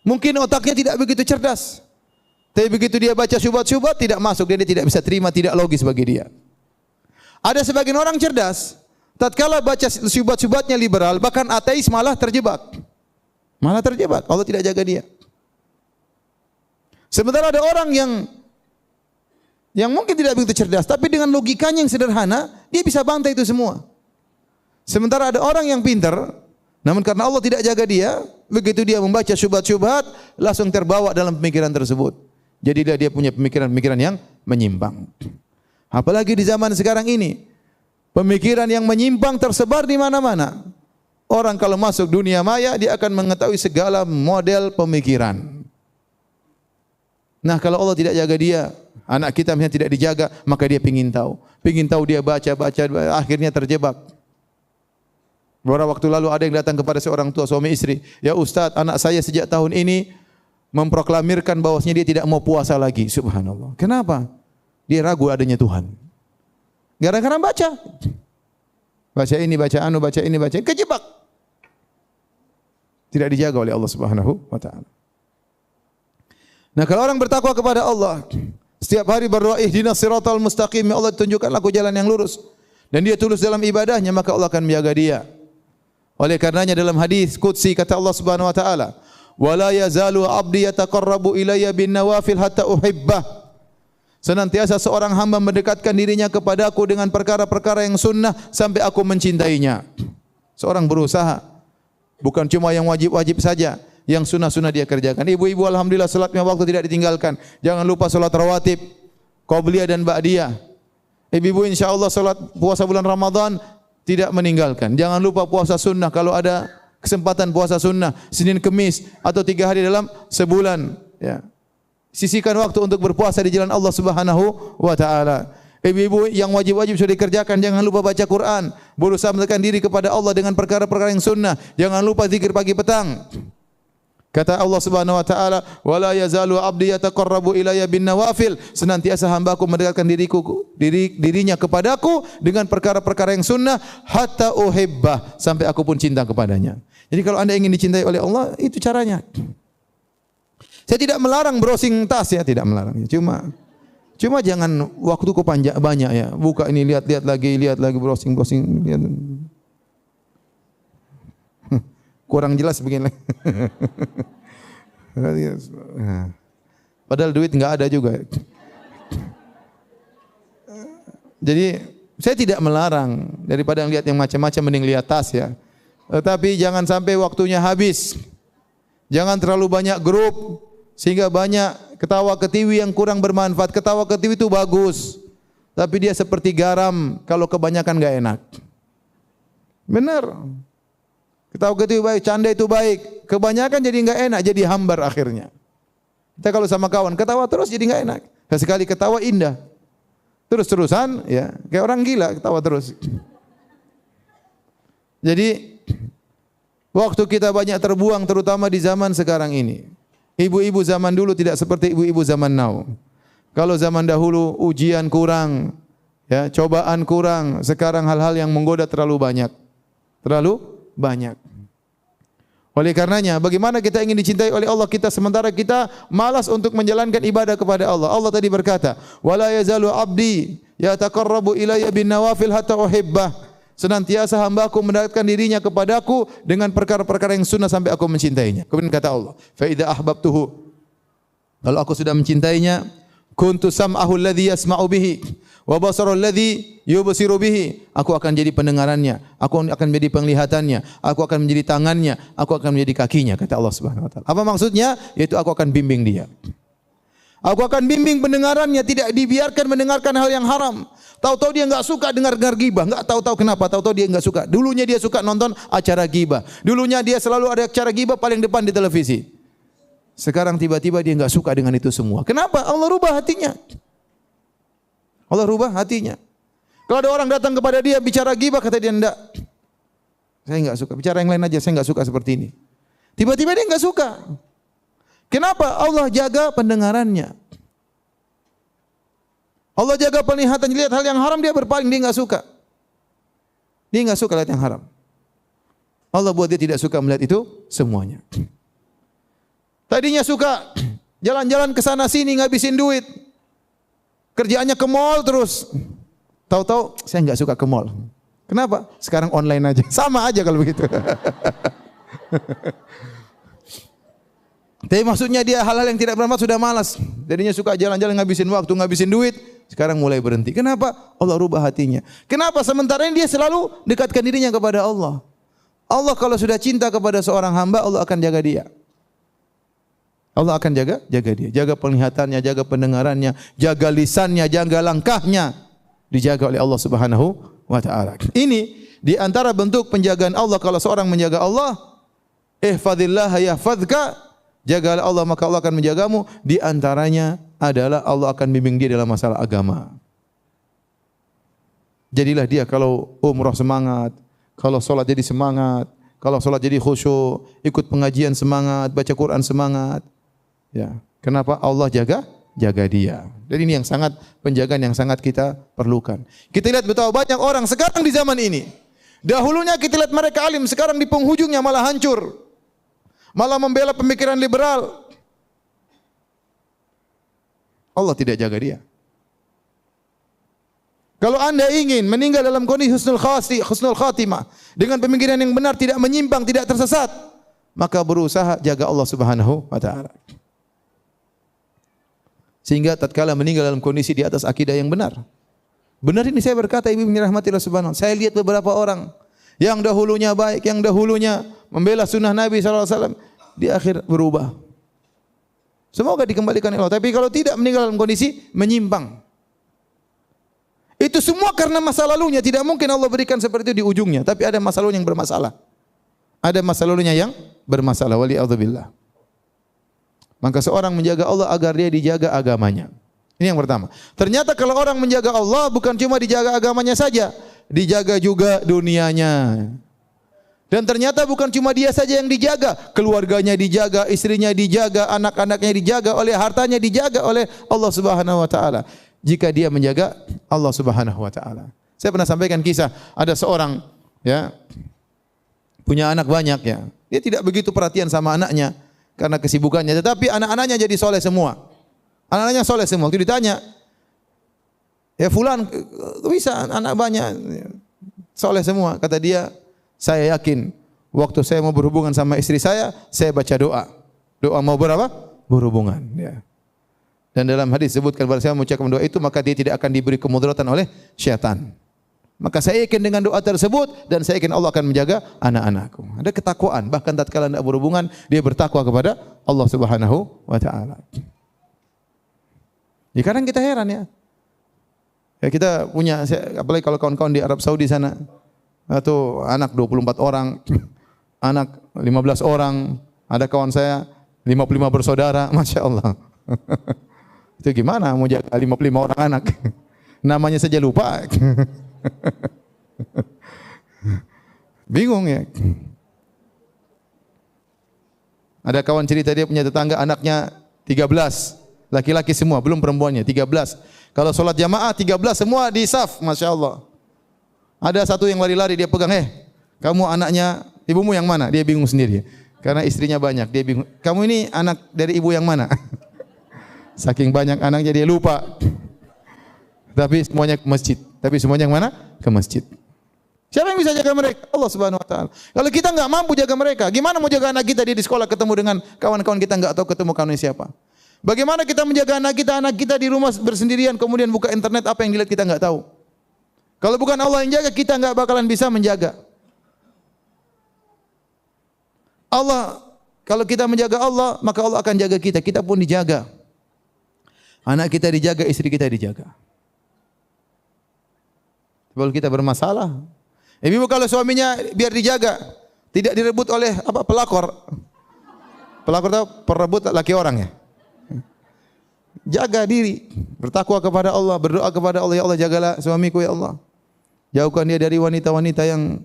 Mungkin otaknya tidak begitu cerdas, tapi begitu dia baca syubhat-syubhat tidak masuk, dia tidak bisa terima, tidak logis bagi dia. Ada sebagian orang cerdas, tatkala baca syubhat-syubhatnya liberal, bahkan ateis malah terjebak. Malah terjebak, Allah tidak jaga dia. Sementara ada orang yang mungkin tidak begitu cerdas, tapi dengan logikanya yang sederhana, dia bisa bantai itu semua. Sementara ada orang yang pintar, namun karena Allah tidak jaga dia, begitu dia membaca syubhat-syubhat, langsung terbawa dalam pemikiran tersebut. Jadi dia punya pemikiran-pemikiran yang menyimpang. Apalagi di zaman sekarang ini, pemikiran yang menyimpang tersebar di mana-mana. Orang kalau masuk dunia maya, dia akan mengetahui segala model pemikiran. Nah, kalau Allah tidak jaga dia, anak kita misalnya tidak dijaga, maka dia pingin tahu. Pingin tahu, dia baca, akhirnya terjebak. Beberapa waktu lalu ada yang datang kepada seorang tua suami istri, "Ya Ustaz, anak saya sejak tahun ini memproklamirkan bahwasanya dia tidak mau puasa lagi." Subhanallah. Kenapa? Dia ragu adanya Tuhan. Gara-gara baca. Baca ini, baca anu, baca ini, baca ini, kejebak. Tidak dijaga oleh Allah Subhanahu wa taala. Nah, kalau orang bertakwa kepada Allah, Setiap hari berdoa, ihdinas siratal mustaqim, ya Allah tunjukkanlah aku jalan yang lurus. Dan dia tulus dalam ibadahnya, maka Allah akan menjaga dia. Oleh karenanya dalam hadis qudsi kata Allah Subhanahu wa taala, "Wala yazalu 'abdi yataqarrabu ilayya bin nawafil hatta uhibbah." Senantiasa seorang hamba mendekatkan dirinya kepadaku dengan perkara-perkara yang sunnah sampai aku mencintainya. Seorang berusaha, bukan cuma yang wajib-wajib saja, yang sunnah-sunnah dia kerjakan. Ibu-ibu alhamdulillah salatnya waktu tidak ditinggalkan. Jangan lupa salat rawatib, qabliyah dan ba'diyah. Ibu-ibu insyaallah salat puasa bulan Ramadan tidak meninggalkan. Jangan lupa puasa sunnah kalau ada kesempatan puasa sunnah Senin Kemis atau 3 hari dalam sebulan, ya. Sisihkan waktu untuk berpuasa di jalan Allah Subhanahu wa taala. Ibu-ibu yang wajib-wajib sudah dikerjakan, jangan lupa baca Quran, berusaha mendekatkan diri kepada Allah dengan perkara-perkara yang sunnah. Jangan lupa zikir pagi petang. Kata Allah Subhanahu wa taala, "Wala yazalu 'abdi yataqarrabu ilayya bin nawafil." Senantiasa hamba-Ku mendekatkan dirinya kepadaku dengan perkara-perkara yang sunnah hatta uhibbah, sampai aku pun cinta kepadanya. Jadi kalau Anda ingin dicintai oleh Allah, itu caranya. Saya tidak melarang browsing tas ya, tidak melarang. Cuma jangan waktuku banyak ya. Buka ini lihat lagi browsing. Lihat. Kurang jelas begini. Padahal duit enggak ada juga. Jadi saya tidak melarang, daripada lihat yang macam-macam mending lihat tas ya. Tetapi jangan sampai waktunya habis. Jangan terlalu banyak grup sehingga banyak ketawa ketiwi yang kurang bermanfaat. Ketawa ketiwi itu bagus, tapi dia seperti garam, kalau kebanyakan enggak enak. Benar. Ketawa ketiwi baik, canda itu baik. Kebanyakan jadi enggak enak, jadi hambar akhirnya. Kita kalau sama kawan ketawa terus jadi enggak enak. Sekali ketawa indah. Terus-terusan ya, kayak orang gila ketawa terus. Jadi waktu kita banyak terbuang terutama di zaman sekarang ini. Ibu-ibu zaman dulu tidak seperti ibu-ibu zaman now. Kalau zaman dahulu ujian kurang, ya, cobaan kurang, sekarang hal-hal yang menggoda terlalu banyak. Oleh karenanya, bagaimana kita ingin dicintai oleh Allah kita sementara kita malas untuk menjalankan ibadah kepada Allah. Allah tadi berkata, "Wala yazalu 'abdi yataqarrabu ilayya bin nawafil hatta uhibbah." Senantiasa hamba-Ku mendekatkan dirinya kepadaku dengan perkara-perkara yang sunnah sampai aku mencintainya. Kemudian kata Allah, "Fa idza ahbabtuhu." Kalau aku sudah mencintainya, kuntu sam'ahu alladhi yasma'u bihi wa basarahu alladhi yubsiru bihi. Aku akan jadi pendengarannya, aku akan menjadi penglihatannya, aku akan menjadi tangannya, aku akan menjadi kakinya, kata Allah Subhanahu wa taala. Apa maksudnya? Yaitu aku akan bimbing dia. Aku akan bimbing pendengarannya, tidak dibiarkan mendengarkan hal yang haram. Tahu-tahu dia enggak suka dengar gibah, enggak tahu-tahu kenapa, tahu-tahu dia enggak suka. Dulunya dia suka nonton acara gibah. Dulunya dia selalu ada acara gibah paling depan di televisi. Sekarang tiba-tiba dia enggak suka dengan itu semua. Kenapa? Allah rubah hatinya. Allah rubah hatinya. Kalau ada orang datang kepada dia bicara gibah, kata dia enggak. Saya enggak suka. Bicara yang lain aja, saya enggak suka seperti ini. Tiba-tiba dia enggak suka. Kenapa? Allah jaga pendengarannya. Allah jaga penglihatan, lihat hal yang haram dia berpaling, dia enggak suka. Dia enggak suka lihat yang haram. Allah buat dia tidak suka melihat itu semuanya. Tadinya suka jalan-jalan ke sana sini ngabisin duit. Kerjaannya ke mall terus. Tahu-tahu saya enggak suka ke mall. Kenapa? Sekarang online aja. Sama aja kalau begitu. Tapi maksudnya dia hal-hal yang tidak bermanfaat sudah malas. Jadinya suka jalan-jalan ngabisin waktu, ngabisin duit. Sekarang mulai berhenti. Kenapa? Allah rubah hatinya. Kenapa? Sementara ini dia selalu dekatkan dirinya kepada Allah. Allah kalau sudah cinta kepada seorang hamba, Allah akan jaga dia. Allah akan jaga dia. Jaga penglihatannya, jaga pendengarannya, jaga lisannya, jaga langkahnya. Dijaga oleh Allah Subhanahu wa taala. Ini di antara bentuk penjagaan Allah kalau seorang menjaga Allah. Ihfazillah yahfazka. Jagalah Allah maka Allah akan menjagamu. Di antaranya adalah Allah akan bimbing dia dalam masalah agama. Jadilah dia kalau umrah semangat, kalau solat jadi semangat, kalau solat jadi khusyuk, ikut pengajian semangat, baca Quran semangat. Ya, kenapa? Allah jaga dia. Dan ini yang sangat penjagaan yang sangat kita perlukan. Kita lihat betapa banyak orang sekarang di zaman ini. Dahulunya kita lihat mereka alim, sekarang di penghujungnya malah hancur. Malah membela pemikiran liberal. Allah tidak jaga dia. Kalau Anda ingin meninggal dalam kondisi husnul khatimah dengan pemikiran yang benar, tidak menyimpang, tidak tersesat, maka berusaha jaga Allah Subhanahu wa taala. Sehingga tatkala meninggal dalam kondisi di atas akidah yang benar. Benar ini saya berkata, ibu rahmati Allah Subhanahu. Saya lihat beberapa orang yang dahulunya baik, yang dahulunya membela sunnah Nabi SAW, di akhir berubah. Semoga dikembalikan Allah. Tapi kalau tidak, meninggal dalam kondisi menyimpang. Itu semua karena masa lalunya. Tidak mungkin Allah berikan seperti itu di ujungnya. Tapi ada masa lalunya yang bermasalah. Ada masa lalunya yang bermasalah. Wali'adzubillah. Maka seorang menjaga Allah agar dia dijaga agamanya. Ini yang pertama. Ternyata kalau orang menjaga Allah bukan cuma dijaga agamanya saja, dijaga juga dunianya. Dan ternyata bukan cuma dia saja yang dijaga, keluarganya dijaga, istrinya dijaga, anak-anaknya dijaga, oleh hartanya dijaga oleh Allah Subhanahu wa taala. Jika dia menjaga Allah Subhanahu wa taala. Saya pernah sampaikan kisah, ada seorang ya punya anak banyak ya. Dia tidak begitu perhatian sama anaknya karena kesibukannya, tetapi anak-anaknya jadi soleh semua. Anak-anaknya soleh semua. Waktu ditanya, ya fulan bisa anak banyak soleh semua. Kata dia, saya yakin waktu saya mau berhubungan sama istri saya baca doa. Doa mau berapa? Berhubungan. Ya. Dan dalam hadis disebutkan bahwa saya mengucapkan doa itu maka dia tidak akan diberi kemudaratan oleh syaitan. Maka saya yakin dengan doa tersebut dan saya yakin Allah akan menjaga anak-anakku. Ada ketakwaan. Bahkan tatkala tidak berhubungan dia bertakwa kepada Allah Subhanahu wa taala. Ya kadang kita heran ya. Ya kita punya, apalagi kalau kawan-kawan di Arab Saudi sana, atau anak 24 orang, anak 15 orang, ada kawan saya 55 bersaudara, Masya Allah. Itu gimana mau jaga 55 orang anak? Namanya saja lupa. Bingung ya. Ada kawan cerita dia punya tetangga anaknya 13. Laki-laki semua, belum perempuannya, 13. Kalau sholat jamaah 13 semua di saf, Masya Allah. Ada satu yang lari-lari, dia pegang, kamu anaknya ibumu yang mana? Dia bingung sendiri. Karena istrinya banyak, dia bingung. Kamu ini anak dari ibu yang mana? Saking banyak anaknya dia lupa. Tapi semuanya ke masjid. Tapi semuanya yang mana? Ke masjid. Siapa yang bisa jaga mereka? Allah Subhanahu wa taala. Kalau kita enggak mampu jaga mereka, gimana mau jaga anak kita dia di sekolah ketemu dengan kawan-kawan kita enggak tahu ketemu kawannya siapa? Bagaimana kita menjaga anak kita di rumah bersendirian kemudian buka internet apa yang dilihat kita enggak tahu? Kalau bukan Allah yang jaga kita enggak bakalan bisa menjaga. Allah, kalau kita menjaga Allah, maka Allah akan jaga kita. Kita pun dijaga. Anak kita dijaga, istri kita dijaga. Kalau kita bermasalah, ibu kalau suaminya biar dijaga, tidak direbut oleh pelakor. Pelakor itu perebut laki orang ya. Jaga diri, bertakwa kepada Allah, berdoa kepada Allah, ya Allah jagalah suamiku ya Allah. Jauhkan dia dari wanita-wanita yang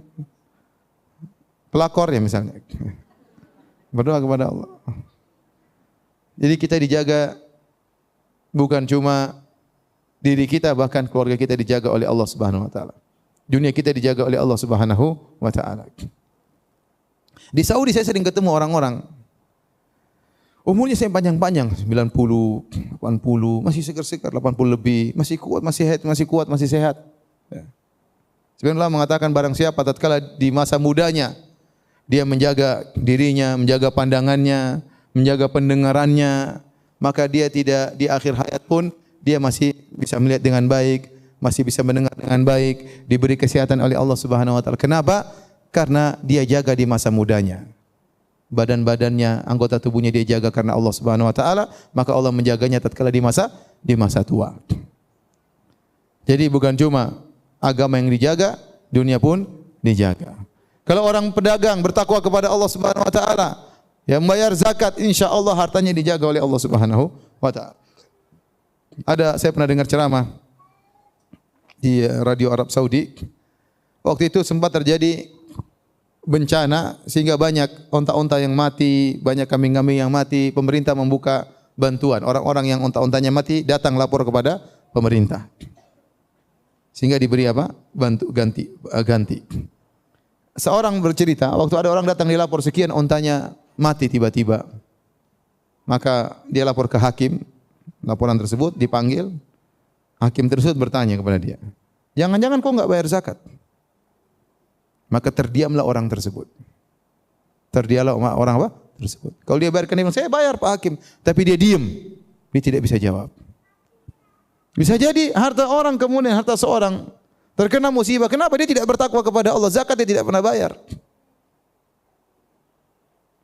pelakor ya misalnya. Berdoa kepada Allah. Jadi kita dijaga bukan cuma diri kita, bahkan keluarga kita dijaga oleh Allah Subhanahu wa taala. Dunia kita dijaga oleh Allah Subhanahu wa taala. Di Saudi saya sering ketemu orang-orang umurnya saya panjang-panjang, 90, 80, masih segar-segar, 80 lebih, masih kuat, masih sehat. Ya. Sebagian ulama mengatakan barang siapa tatkala di masa mudanya dia menjaga dirinya, menjaga pandangannya, menjaga pendengarannya, maka dia tidak di akhir hayat pun dia masih bisa melihat dengan baik, masih bisa mendengar dengan baik, diberi kesehatan oleh Allah Subhanahu wa taala. Kenapa? Karena dia jaga di masa mudanya. Badan-badannya, anggota tubuhnya dia jaga karena Allah Subhanahu wa taala, maka Allah menjaganya tatkala di masa tua. Jadi bukan cuma agama yang dijaga, dunia pun dijaga. Kalau orang pedagang bertakwa kepada Allah Subhanahu wa taala, yang membayar zakat, insyaallah hartanya dijaga oleh Allah Subhanahu wa taala. Saya pernah dengar ceramah di radio Arab Saudi. Waktu itu sempat terjadi bencana sehingga banyak onta-onta yang mati, banyak kambing-kambing yang mati. Pemerintah membuka bantuan. Orang-orang yang onta-ontanya mati datang lapor kepada pemerintah. Sehingga diberi apa? Ganti. Seorang bercerita, waktu ada orang datang dilapor sekian ontanya mati tiba-tiba. Maka dia lapor ke hakim, laporan tersebut, dipanggil, hakim tersebut bertanya kepada dia, jangan-jangan kau enggak bayar zakat? Maka terdiamlah orang tersebut. Terdiamlah orang apa? Tersebut. Kalau dia bayarkan, dia bilang, saya bayar Pak Hakim. Tapi dia diam. Dia tidak bisa jawab. Bisa jadi harta orang kemudian, harta seorang terkena musibah. Kenapa dia tidak bertakwa kepada Allah? Zakat dia tidak pernah bayar.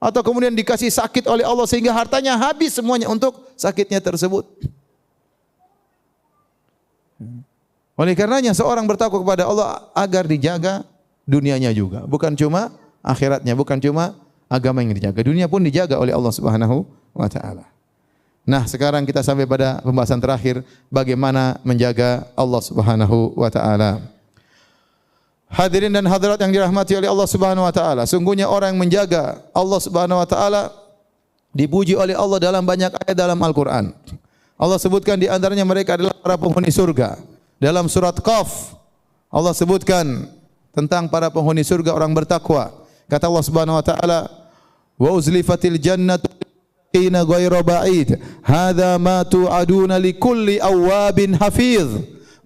Atau kemudian dikasih sakit oleh Allah sehingga hartanya habis semuanya untuk sakitnya tersebut. Oleh karenanya seorang bertakwa kepada Allah agar dijaga dunianya juga, bukan cuma akhiratnya, bukan cuma agama yang dijaga, dunia pun dijaga oleh Allah Subhanahu wa taala. Nah, sekarang kita sampai pada pembahasan terakhir, bagaimana menjaga Allah Subhanahu wa taala. Hadirin dan hadirat yang dirahmati oleh Allah Subhanahu wa taala, sungguhnya orang yang menjaga Allah Subhanahu wa taala dipuji oleh Allah dalam banyak ayat dalam Al-Qur'an. Allah sebutkan di antaranya mereka adalah para penghuni surga. Dalam surat Qaf Allah sebutkan tentang para penghuni surga orang bertakwa. Kata Allah Subhanahu wa taala, "Wa uzlifatil jannatu ina ghairu ba'id. Hadza ma tu'aduna likulli awwabin hafiz.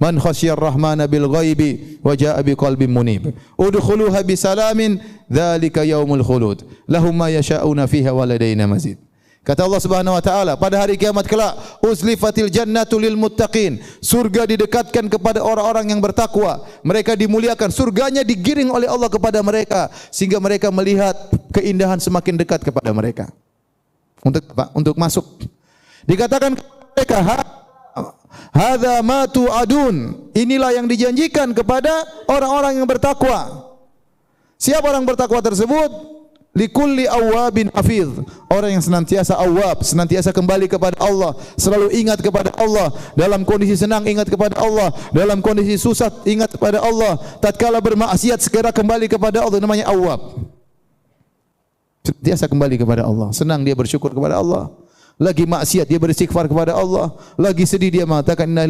Man khasyar rahmana bil ghaibi wa jaa'a biqalbin munib. Udkhuluha bisalamin dzalika yaumul khulud. Lahum ma yasha'una fiha wa ladaina mazid." Kata Allah Subhanahu wa taala, pada hari kiamat kelak, uzlifatil jannatu lil muttaqin. Surga didekatkan kepada orang-orang yang bertakwa. Mereka dimuliakan, surganya digiring oleh Allah kepada mereka sehingga mereka melihat keindahan semakin dekat kepada mereka. Untuk apa? Untuk masuk. Dikatakan kepada mereka, hadza ma tu'adun. Inilah yang dijanjikan kepada orang-orang yang bertakwa. Siapa orang bertakwa tersebut? Likulli awwabin hafiz. Orang yang senantiasa awwab, senantiasa kembali kepada Allah, selalu ingat kepada Allah, dalam kondisi senang ingat kepada Allah, dalam kondisi susah ingat kepada Allah, tatkala bermaksiat segera kembali kepada Allah, namanya awwab. Senantiasa kembali kepada Allah, senang dia bersyukur kepada Allah. Lagi maksiat dia beristighfar kepada Allah, lagi sedih dia mengatakan inna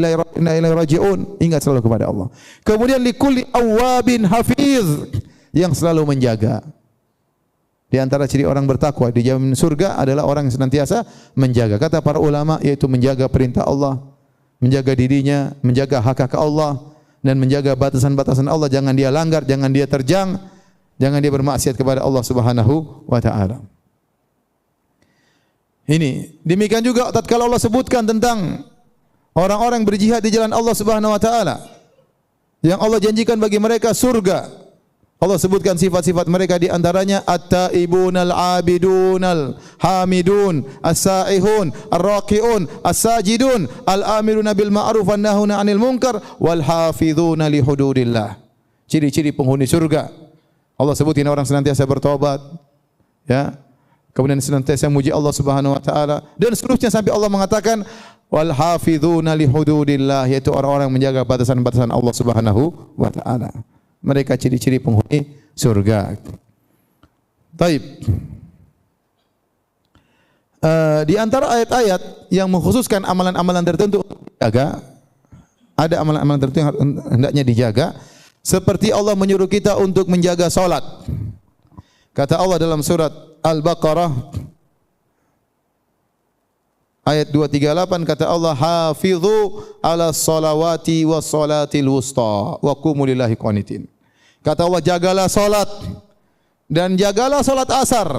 ilaihi raji'un, ingat selalu kepada Allah. Kemudian likulli awwabin hafiz, yang selalu menjaga. Di antara ciri orang bertakwa di jamin surga adalah orang yang senantiasa menjaga. Kata para ulama, yaitu menjaga perintah Allah, menjaga dirinya, menjaga hak-hak Allah, dan menjaga batasan-batasan Allah. Jangan dia langgar, jangan dia terjang, jangan dia bermaksiat kepada Allah Subhanahu wa taala. Ini demikian juga tatkala Allah sebutkan tentang orang-orang berjihad di jalan Allah Subhanahu wa taala, yang Allah janjikan bagi mereka surga. Allah sebutkan sifat-sifat mereka, di antaranya at-taibunal abidunal hamidun as-saihun ar-raqiun as-sajidun al-amiruna bil ma'ruf wan nahuna 'anil munkar wal hafizuna li hududillah. Ciri-ciri penghuni surga. Allah sebutkan orang senantiasa bertobat, ya. Kemudian senantiasa memuji Allah Subhanahu wa taala, dan seterusnya sampai Allah mengatakan wal hafizuna li hududillah, yaitu orang-orang yang menjaga batasan-batasan Allah Subhanahu wa taala. Mereka ciri-ciri penghuni surga. Taib. Di antara ayat-ayat yang mengkhususkan amalan-amalan tertentu untuk dijaga, ada amalan-amalan tertentu yang hendaknya dijaga, seperti Allah menyuruh kita untuk menjaga salat. Kata Allah dalam surat Al-Baqarah ayat 238, kata Allah, hafizu ala salawati was salatil wusta wa qumu lillahi qanitin. Kata Allah, jagalah salat dan jagalah salat asar.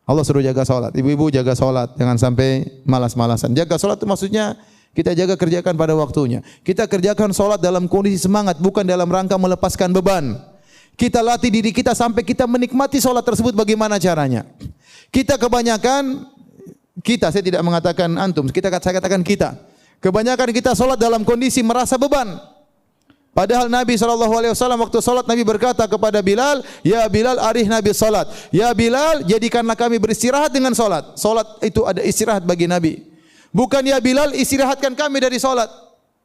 Allah suruh jaga salat. Ibu-ibu jaga salat, jangan sampai malas-malasan. Jaga salat itu maksudnya kita jaga, kerjakan pada waktunya. Kita kerjakan salat dalam kondisi semangat, bukan dalam rangka melepaskan beban. Kita latih diri kita sampai kita menikmati salat tersebut. Bagaimana caranya? Kita kebanyakan, saya tidak mengatakan antum, saya katakan kita. Kebanyakan kita salat dalam kondisi merasa beban. Padahal Nabi SAW waktu salat, Nabi berkata kepada Bilal, ya Bilal arihna bis salat. Ya Bilal, jadikanlah kami beristirahat dengan salat. Salat itu ada istirahat bagi Nabi. Bukan ya Bilal, istirahatkan kami dari salat.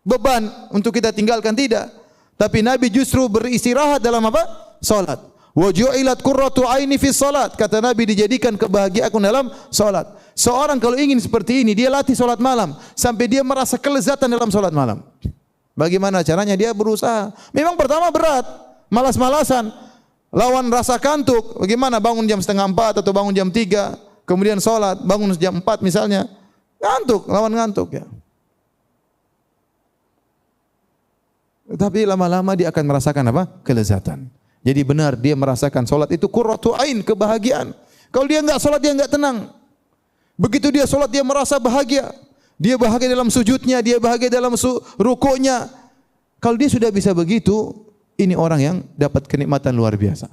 Beban untuk kita tinggalkan, tidak. Tapi Nabi justru beristirahat dalam apa? Salat. Wa ju'ilat qurratu aini fis salat. Kata Nabi, dijadikan kebahagiaanku dalam salat. Seorang kalau ingin seperti ini, dia latih salat malam sampai dia merasa kelezatan dalam salat malam. Bagaimana caranya? Dia berusaha. Memang pertama berat, malas-malasan, lawan rasa kantuk. Bagaimana bangun jam 3:30 atau bangun jam 3, kemudian salat, bangun jam 4 misalnya, Ngantuk, lawan ngantuk ya. Tapi lama-lama dia akan merasakan apa? Kelezatan. Jadi benar dia merasakan salat itu qurratu ain, kebahagiaan. Kalau dia enggak salat dia enggak tenang. Begitu dia salat dia merasa bahagia. Dia bahagia dalam sujudnya, dia bahagia dalam rukuknya. Kalau dia sudah bisa begitu, ini orang yang dapat kenikmatan luar biasa.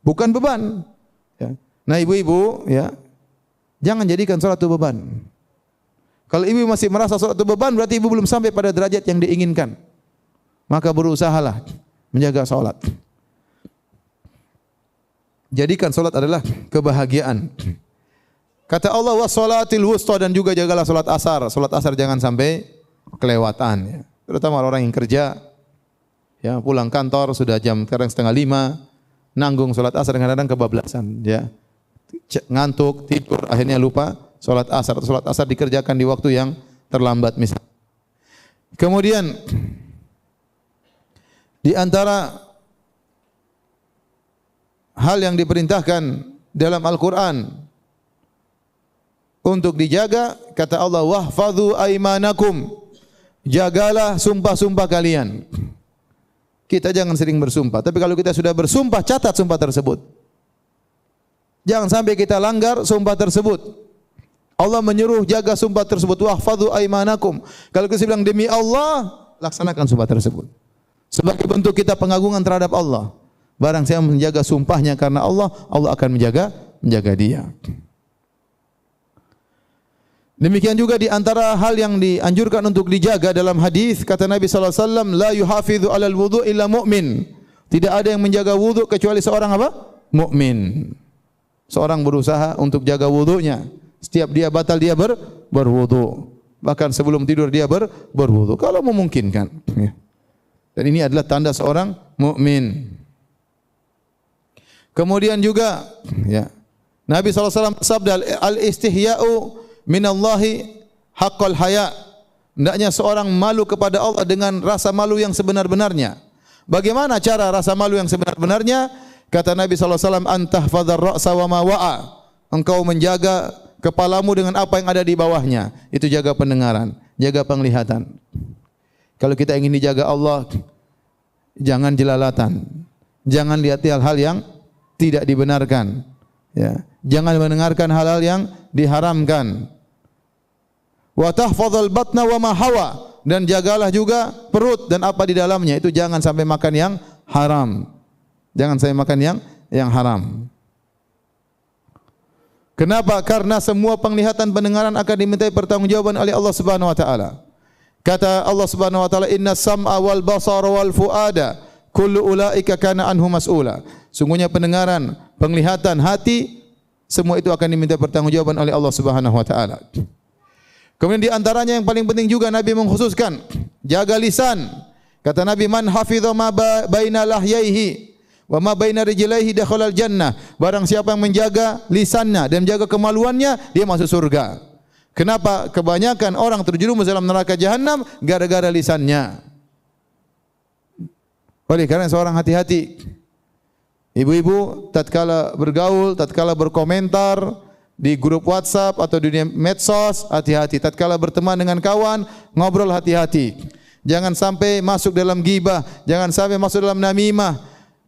Bukan beban. Ya. Nah ibu-ibu, ya, jangan jadikan salat itu beban. Kalau ibu masih merasa salat itu beban, berarti ibu belum sampai pada derajat yang diinginkan. Maka berusahalah menjaga salat. Jadikan salat adalah kebahagiaan. Kata Allah wassalatil wusta, dan juga jagalah salat asar. Salat asar jangan sampai kelewatan ya. Terutama orang yang kerja ya, pulang kantor sudah jam sekarang 4:30, nanggung salat asar kadang-kadang kebablasan ya. Ngantuk, tidur, akhirnya lupa salat asar. Salat asar dikerjakan di waktu yang terlambat misalnya. Kemudian di antara hal yang diperintahkan dalam Al-Quran untuk dijaga, kata Allah, wahfadhu aimanakum, jagalah sumpah-sumpah kalian. Kita jangan sering bersumpah, tapi kalau kita sudah bersumpah, catat sumpah tersebut. Jangan sampai kita langgar sumpah tersebut. Allah menyuruh jaga sumpah tersebut, wahfadhu aimanakum. Kalau kita bilang demi Allah, laksanakan sumpah tersebut. Sebagai bentuk kita pengagungan terhadap Allah. Barang siapa menjaga sumpahnya karena Allah, Allah akan menjaga dia. Demikian juga di antara hal yang dianjurkan untuk dijaga dalam hadis, kata Nabi sallallahu alaihi wasallam, la yuhafidhu 'alal wudu' illa mu'min. Tidak ada yang menjaga wudu kecuali seorang apa? Mukmin. Seorang berusaha untuk jaga wudunya. Setiap dia batal dia berwudu. Bahkan sebelum tidur dia berwudu kalau memungkinkan. Dan ini adalah tanda seorang mukmin. Kemudian juga ya, Nabi sallallahu alaihi wasallam bersabda, al-istihya'u minallahi haqqal haya. Hendaknya seorang malu kepada Allah dengan rasa malu yang sebenar-benarnya. Bagaimana cara rasa malu yang sebenar-benarnya? Kata Nabi sallallahu alaihi wasallam, antahfadzar ra'sa wa ma wa'a. Engkau menjaga kepalamu dengan apa yang ada di bawahnya. Itu jaga pendengaran, jaga penglihatan. Kalau kita ingin dijaga Allah, jangan jelalatan. Jangan lihat hal-hal yang tidak dibenarkan. Ya. Jangan mendengarkan hal-hal yang diharamkan. Wa tahfadzal batna wa ma hawa, dan jagalah juga perut dan apa di dalamnya. Itu jangan sampai makan yang haram. Jangan sampai makan yang haram. Kenapa? Karena semua penglihatan, pendengaran akan dimintai pertanggungjawaban oleh Allah Subhanahu wa taala. Kata Allah Subhanahu wa taala, inna sam'a wal basara wal fuada kullu ulaika kana anhu mas'ula. Sungguhnya pendengaran, penglihatan, hati, semua itu akan diminta pertanggungjawaban oleh Allah Subhanahu wa taala. Kemudian di antaranya yang paling penting juga Nabi mengkhususkan, jaga lisan. Kata Nabi, man hafidha ma baina lahyaihi wa ma baina rijlaihi dakhalal jannah. Barang siapa yang menjaga lisannya dan menjaga kemaluannya, dia masuk surga. Kenapa? Kebanyakan orang terjerumus dalam neraka jahanam gara-gara lisannya. Oleh karena seorang hati-hati. Ibu-ibu tatkala bergaul, tatkala berkomentar di grup WhatsApp atau di medsos, hati-hati. Tatkala berteman dengan kawan, ngobrol hati-hati. Jangan sampai masuk dalam ghibah, jangan sampai masuk dalam namimah.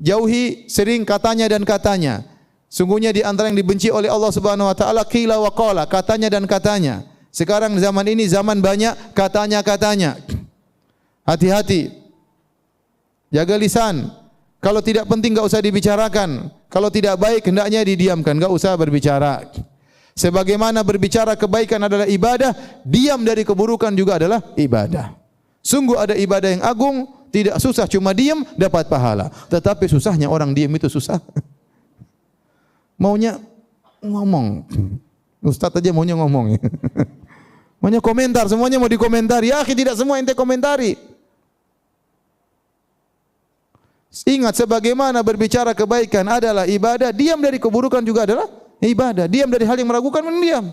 Jauhi sering katanya dan katanya. Sungguhnya di antara yang dibenci oleh Allah Subhanahu wa taala qila wa qala, katanya dan katanya. Sekarang zaman ini zaman banyak katanya-katanya. Hati-hati. Jaga lisan. Kalau tidak penting enggak usah dibicarakan. Kalau tidak baik hendaknya didiamkan, enggak usah berbicara. Sebagaimana berbicara kebaikan adalah ibadah, diam dari keburukan juga adalah ibadah. Sungguh ada ibadah yang agung, tidak susah, cuma diam dapat pahala. Tetapi susahnya orang diam itu susah. Maunya ngomong. Ustaz aja maunya ngomong. Maunya komentar, semuanya mau dikomentari. Ya, tidak semua ente komentari. Ingat, sebagaimana berbicara kebaikan adalah ibadah, diam dari keburukan juga adalah ibadah. Diam dari hal yang meragukan, mendiam.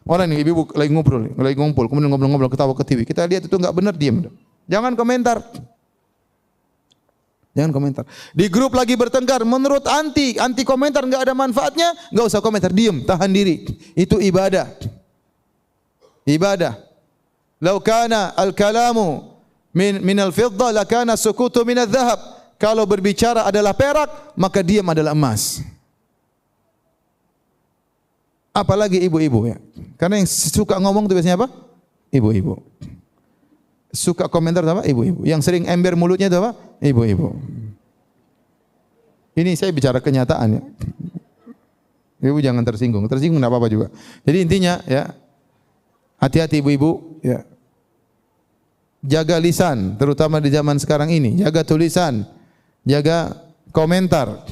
Orang ini ibu lagi ngumpul, kemudian ngobrol-ngobrol, ketawa ke TV. Kita lihat itu enggak benar, diam. Jangan komentar. Jangan komentar. Di grup lagi bertengkar, menurut anti komentar enggak ada manfaatnya, enggak usah komentar, diam, tahan diri. Itu ibadah. ibadah. Lau kana al-kalamu min al-fiddah lakana sukutu min adh-dhahab. Kalau berbicara adalah perak, maka diam adalah emas. Apalagi ibu-ibu ya. Karena yang suka ngomong itu biasanya apa? Ibu-ibu. Suka komentar apa? Ibu-ibu. Yang sering ember mulutnya itu apa? Ibu-ibu. Ini saya bicara kenyataan ya. Ibu jangan tersinggung. Tersinggung enggak apa-apa juga. Jadi intinya ya, hati-hati ibu-ibu ya. Jaga lisan, terutama di zaman sekarang ini. Jaga tulisan, jaga komentar.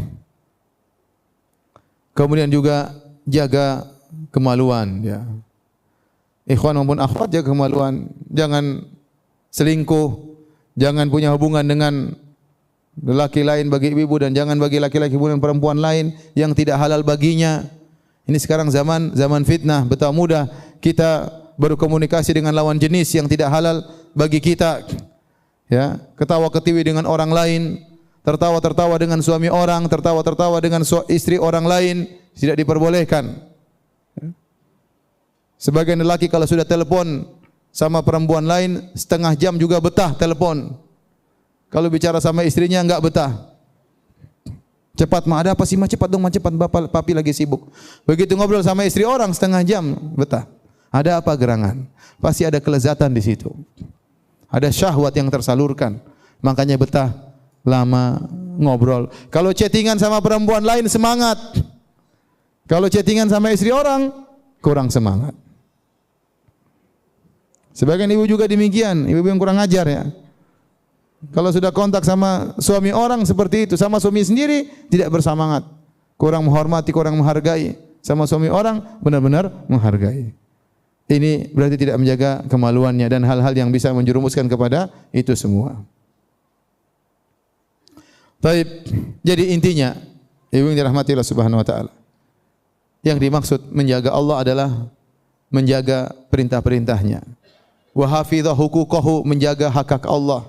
Kemudian juga jaga kemaluan ya. Ikhwan maupun akhwat jaga kemaluan. Jangan selingkuh, jangan punya hubungan dengan lelaki lain bagi ibu dan jangan bagi laki-laki hubungan perempuan lain yang tidak halal baginya. Ini sekarang zaman fitnah, betapa mudah kita berkomunikasi dengan lawan jenis yang tidak halal bagi kita. Ya, ketawa-ketiwi dengan orang lain, tertawa-tertawa dengan suami orang, tertawa-tertawa dengan istri orang lain, tidak diperbolehkan. Sebagian lelaki kalau sudah telepon sama perempuan lain setengah jam juga betah telepon. Kalau bicara sama istrinya enggak betah. Cepat mah, ada apa sih mah, cepat dong mah, cepat bapak papi lagi sibuk. Begitu ngobrol sama istri orang setengah jam betah. Ada apa gerangan? Pasti ada kelezatan di situ. Ada syahwat yang tersalurkan. Makanya betah lama ngobrol. Kalau chattingan sama perempuan lain semangat. Kalau chattingan sama istri orang kurang semangat. Sebagian ibu juga demikian, ibu yang kurang ajar ya. Kalau sudah kontak sama suami orang seperti itu, sama suami sendiri tidak bersemangat, kurang menghormati, kurang menghargai. Sama suami orang benar-benar menghargai. Ini berarti tidak menjaga kemaluannya dan hal-hal yang bisa menjerumuskan kepada itu semua. Baik, jadi intinya, ibu yang dirahmati Allah Subhanahu wa taala. Yang dimaksud menjaga Allah adalah menjaga perintah-perintahnya. Wa hafidha huquqahu, menjaga hak-hak Allah.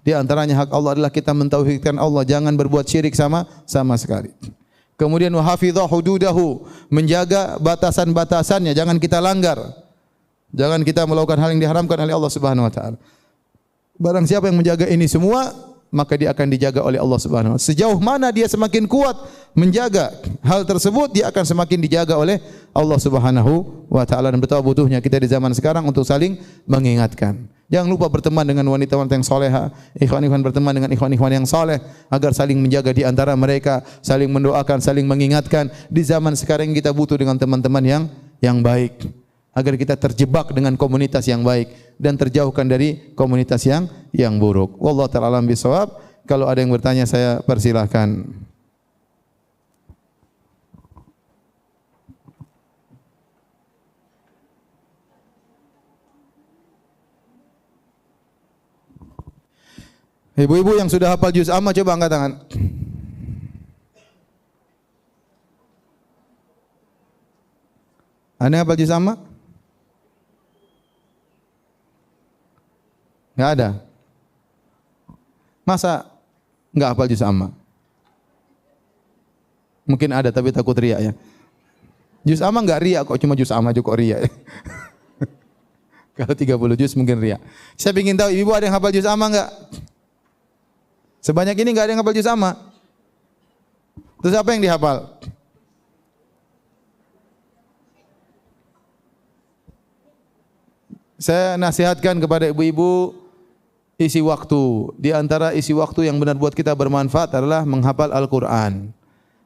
Di antaranya hak Allah adalah kita mentauhidkan Allah, jangan berbuat syirik sama sekali. Kemudian wa hafidha hududahu, menjaga batasan-batasannya, jangan kita langgar. Jangan kita melakukan hal yang diharamkan oleh Allah Subhanahu wa taala. Barang siapa yang menjaga ini semua, maka dia akan dijaga oleh Allah Subhanahu wa taala. Sejauh mana dia semakin kuat menjaga hal tersebut, dia akan semakin dijaga oleh Allah Subhanahu wa taala. Dan betapa butuhnya kita di zaman sekarang untuk saling mengingatkan. Jangan lupa berteman dengan wanita-wanita yang soleha, ikhwan-ikhwan berteman dengan ikhwan-ikhwan yang soleh agar saling menjaga di antara mereka, saling mendoakan, saling mengingatkan. Di zaman sekarang kita butuh dengan teman-teman yang baik agar kita terjebak dengan komunitas yang baik dan terjauhkan dari komunitas yang buruk. Wallahu ta'ala alam bisawab. Kalau ada yang bertanya saya persilahkan. Ibu-ibu yang sudah hafal juz amma coba angkat tangan. Ada yang hafal juz amma? Enggak ada. Masa enggak hafal juz amma? Mungkin ada tapi takut riya ya. Juz amma enggak riya kok, cuma juz amma juga kok riya. Kalau 30 juz mungkin riya. Saya ingin tahu ibu ada yang hafal juz amma enggak? Sebanyak ini enggak ada yang hafal juz amma. Terus apa yang dihafal? Saya nasihatkan kepada ibu-ibu isi waktu. Di antara isi waktu yang benar buat kita bermanfaat adalah menghafal Al-Quran.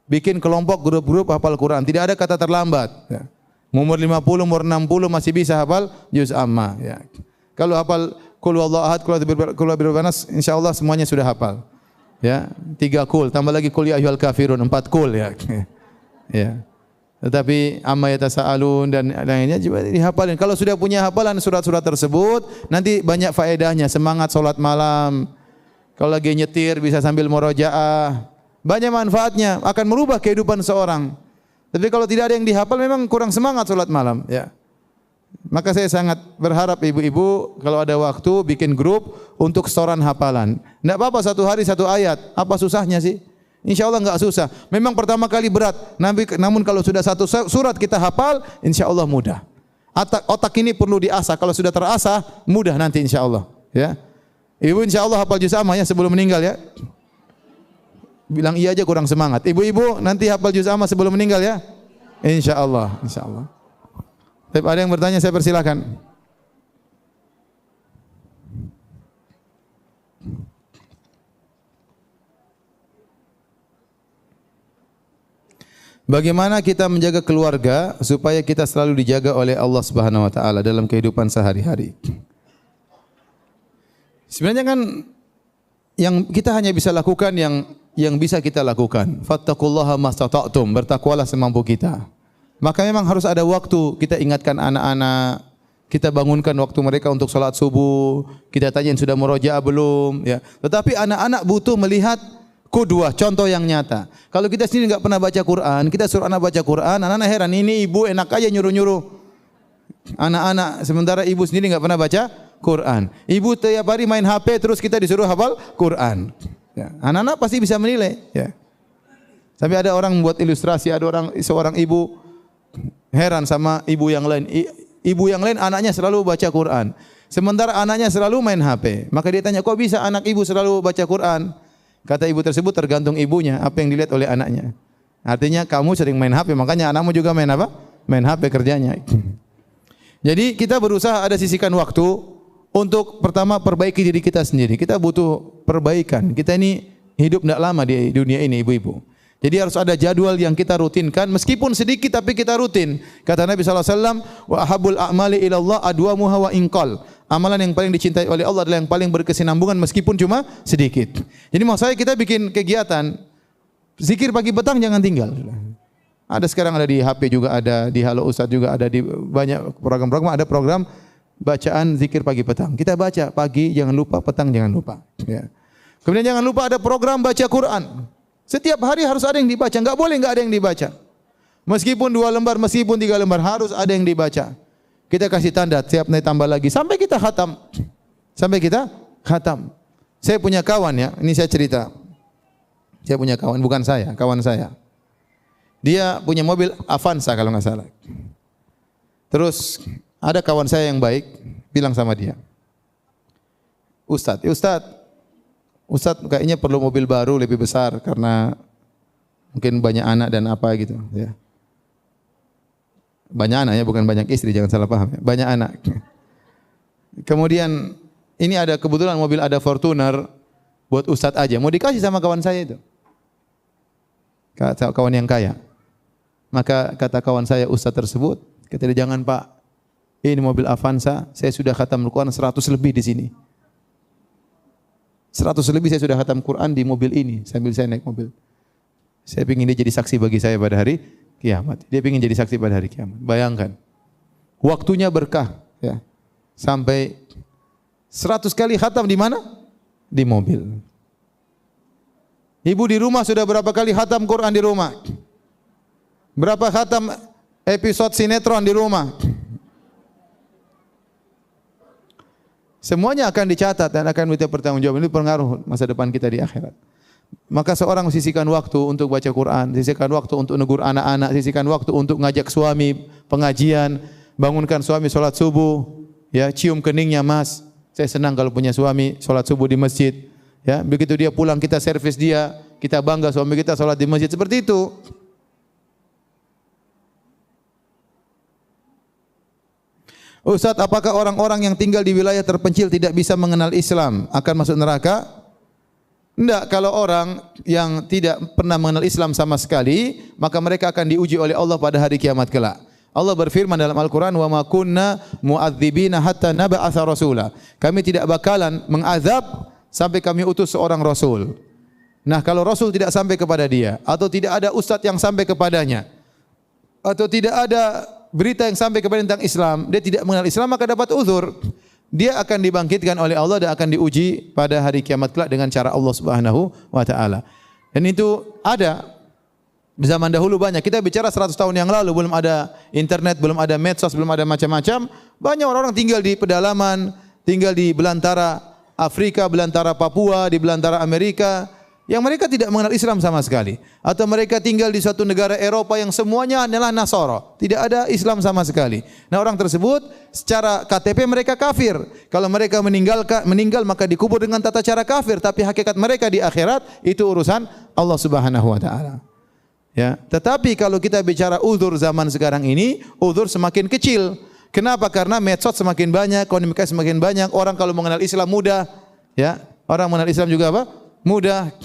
Bikin kelompok grup-grup hafal Quran. Tidak ada kata terlambat. Ya. Umur 50, umur 60 masih bisa hafal juz amma. Ya. Kalau hafal Qul huwallahu ahad, Qul huwallahu ahad, insyaallah semuanya sudah hafal. Ya, 3 qul, tambah lagi Qul ya ayyuhal kafirun, 4 qul ya. Ya. Tetapi amma yatasaalun dan lainnya juga dihafalin. Kalau sudah punya hafalan surat-surat tersebut, nanti banyak faedahnya, semangat salat malam. Kalau lagi nyetir bisa sambil murojaah. Banyak manfaatnya, akan merubah kehidupan seorang. Tapi kalau tidak ada yang dihafal memang kurang semangat salat malam, ya. Maka saya sangat berharap ibu-ibu kalau ada waktu bikin grup untuk setoran hafalan. Tidak apa-apa satu hari satu ayat. Apa susahnya sih? Insya Allah enggak susah. Memang pertama kali berat. Namun kalau sudah satu surat kita hafal, insya Allah mudah. Otak ini perlu diasah. Kalau sudah terasah, mudah nanti insyaallah, ya. Ibu insyaallah hafal juz amma ya sebelum meninggal ya. Bilang iya aja kurang semangat. Ibu-ibu nanti hafal juz amma sebelum meninggal ya. Insyaallah, insyaallah. Tapi ada yang bertanya, saya persilakan. Bagaimana kita menjaga keluarga supaya kita selalu dijaga oleh Allah Subhanahu wa taala dalam kehidupan sehari-hari? Sebenarnya kan yang kita hanya bisa lakukan yang bisa kita lakukan. Fattaqullaha mastata'tum, bertakwalah semampu kita. Maka memang harus ada waktu kita ingatkan anak-anak, kita bangunkan waktu mereka untuk salat subuh, kita tanyain sudah murojaah belum, ya. Tetapi anak-anak butuh melihat qudwah, contoh yang nyata. Kalau kita sendiri enggak pernah baca Quran, kita suruh anak baca Quran, anak-anak heran, ini ibu enak aja nyuruh-nyuruh anak-anak, sementara ibu sendiri enggak pernah baca Quran. Ibu tiap hari main HP terus kita disuruh hafal Quran. Ya, anak-anak pasti bisa menilai, ya. Tapi ada orang membuat ilustrasi, ada seorang ibu heran sama ibu yang lain. Ibu yang lain anaknya selalu baca Quran, sementara anaknya selalu main HP. Maka dia tanya, kok bisa anak ibu selalu baca Quran? Kata ibu tersebut, tergantung ibunya, apa yang dilihat oleh anaknya. Artinya kamu sering main HP, makanya anakmu juga main apa? Main HP kerjanya. Jadi kita berusaha ada sisihkan waktu untuk pertama perbaiki diri kita sendiri. Kita butuh perbaikan. Kita ini hidup tidak lama di dunia ini, ibu-ibu. Jadi harus ada jadwal yang kita rutinkan, meskipun sedikit tapi kita rutin. Kata Nabi SAW, wa ahabul a'mali ilallah adwamuha wa inqal. Amalan yang paling dicintai oleh Allah adalah yang paling berkesinambungan meskipun cuma sedikit. Jadi maksud saya kita bikin kegiatan zikir pagi petang jangan tinggal. Ada sekarang ada di HP juga ada, di Halo Ustaz juga ada, di banyak program-program ada program bacaan zikir pagi petang. Kita baca pagi jangan lupa, petang jangan lupa. Ya. Kemudian jangan lupa ada program baca Quran. Setiap hari harus ada yang dibaca, enggak boleh enggak ada yang dibaca. Meskipun 2 lembar, meskipun 3 lembar harus ada yang dibaca. Kita kasih tanda, tiap naik tambah lagi sampai kita khatam. Sampai kita khatam. Saya punya kawan ya, ini saya cerita. Saya punya kawan, bukan saya, kawan saya. Dia punya mobil Avanza kalau enggak salah. Terus ada kawan saya yang baik bilang sama dia, Ustadz kayaknya perlu mobil baru lebih besar karena mungkin banyak anak dan apa gitu, ya. Banyak anak ya, bukan banyak istri, jangan salah paham ya. Banyak anak. Kemudian ini ada kebetulan mobil ada Fortuner buat Ustadz aja. Mau dikasih sama kawan saya itu. Kawan yang kaya. Maka kata kawan saya Ustadz tersebut, kata dia, jangan Pak, ini mobil Avanza, saya sudah khatam Al-Quran 100 lebih di sini. 100 lebih saya sudah khatam Quran di mobil ini sambil saya naik mobil. Saya ingin dia jadi saksi bagi saya pada hari kiamat. Dia ingin jadi saksi pada hari kiamat. Bayangkan. Waktunya berkah, ya. Sampai 100 kali khatam di mana? Di mobil. Ibu di rumah sudah berapa kali khatam Quran di rumah? Berapa khatam episode sinetron di rumah? Semuanya akan dicatat dan akan minta pertanggungjawaban. Ini pengaruh masa depan kita di akhirat. Maka seorang sisihkan waktu untuk baca Quran, sisihkan waktu untuk negur anak-anak, sisihkan waktu untuk ngajak suami pengajian, bangunkan suami salat subuh, ya, cium keningnya, Mas. Saya senang kalau punya suami salat subuh di masjid, ya. Begitu dia pulang kita servis dia, kita bangga suami kita salat di masjid, seperti itu. Ustaz, apakah orang-orang yang tinggal di wilayah terpencil tidak bisa mengenal Islam akan masuk neraka? Tidak, kalau orang yang tidak pernah mengenal Islam sama sekali, maka mereka akan diuji oleh Allah pada hari kiamat kelak. Allah berfirman dalam Al-Quran, wa ma kunna mu'adzibina hatta naba'atha rasula. Kami tidak bakalan mengazab sampai kami utus seorang rasul. Nah, kalau rasul tidak sampai kepada dia, atau tidak ada ustaz yang sampai kepadanya, atau tidak ada berita yang sampai kepada tentang Islam, dia tidak mengenal Islam, maka dapat uzur. Dia akan dibangkitkan oleh Allah dan akan diuji pada hari kiamat kelak dengan cara Allah Subhanahu wa taala. Dan itu ada di zaman dahulu banyak. Kita bicara 100 tahun yang lalu, belum ada internet, belum ada medsos, belum ada macam-macam. Banyak orang-orang tinggal di pedalaman, tinggal di belantara Afrika, belantara Papua, di belantara Amerika, yang mereka tidak mengenal Islam sama sekali, atau mereka tinggal di suatu negara Eropa yang semuanya adalah Nasara, tidak ada Islam sama sekali. Nah, orang tersebut secara KTP mereka kafir. Kalau mereka meninggal maka dikubur dengan tata cara kafir, tapi hakikat mereka di akhirat itu urusan Allah Subhanahu wa taala. Ya, tetapi kalau kita bicara uzur zaman sekarang ini, uzur semakin kecil. Kenapa? Karena medsos semakin banyak, komunikasi semakin banyak. Orang kalau mengenal Islam mudah, ya. Orang mengenal Islam juga apa? Mudah.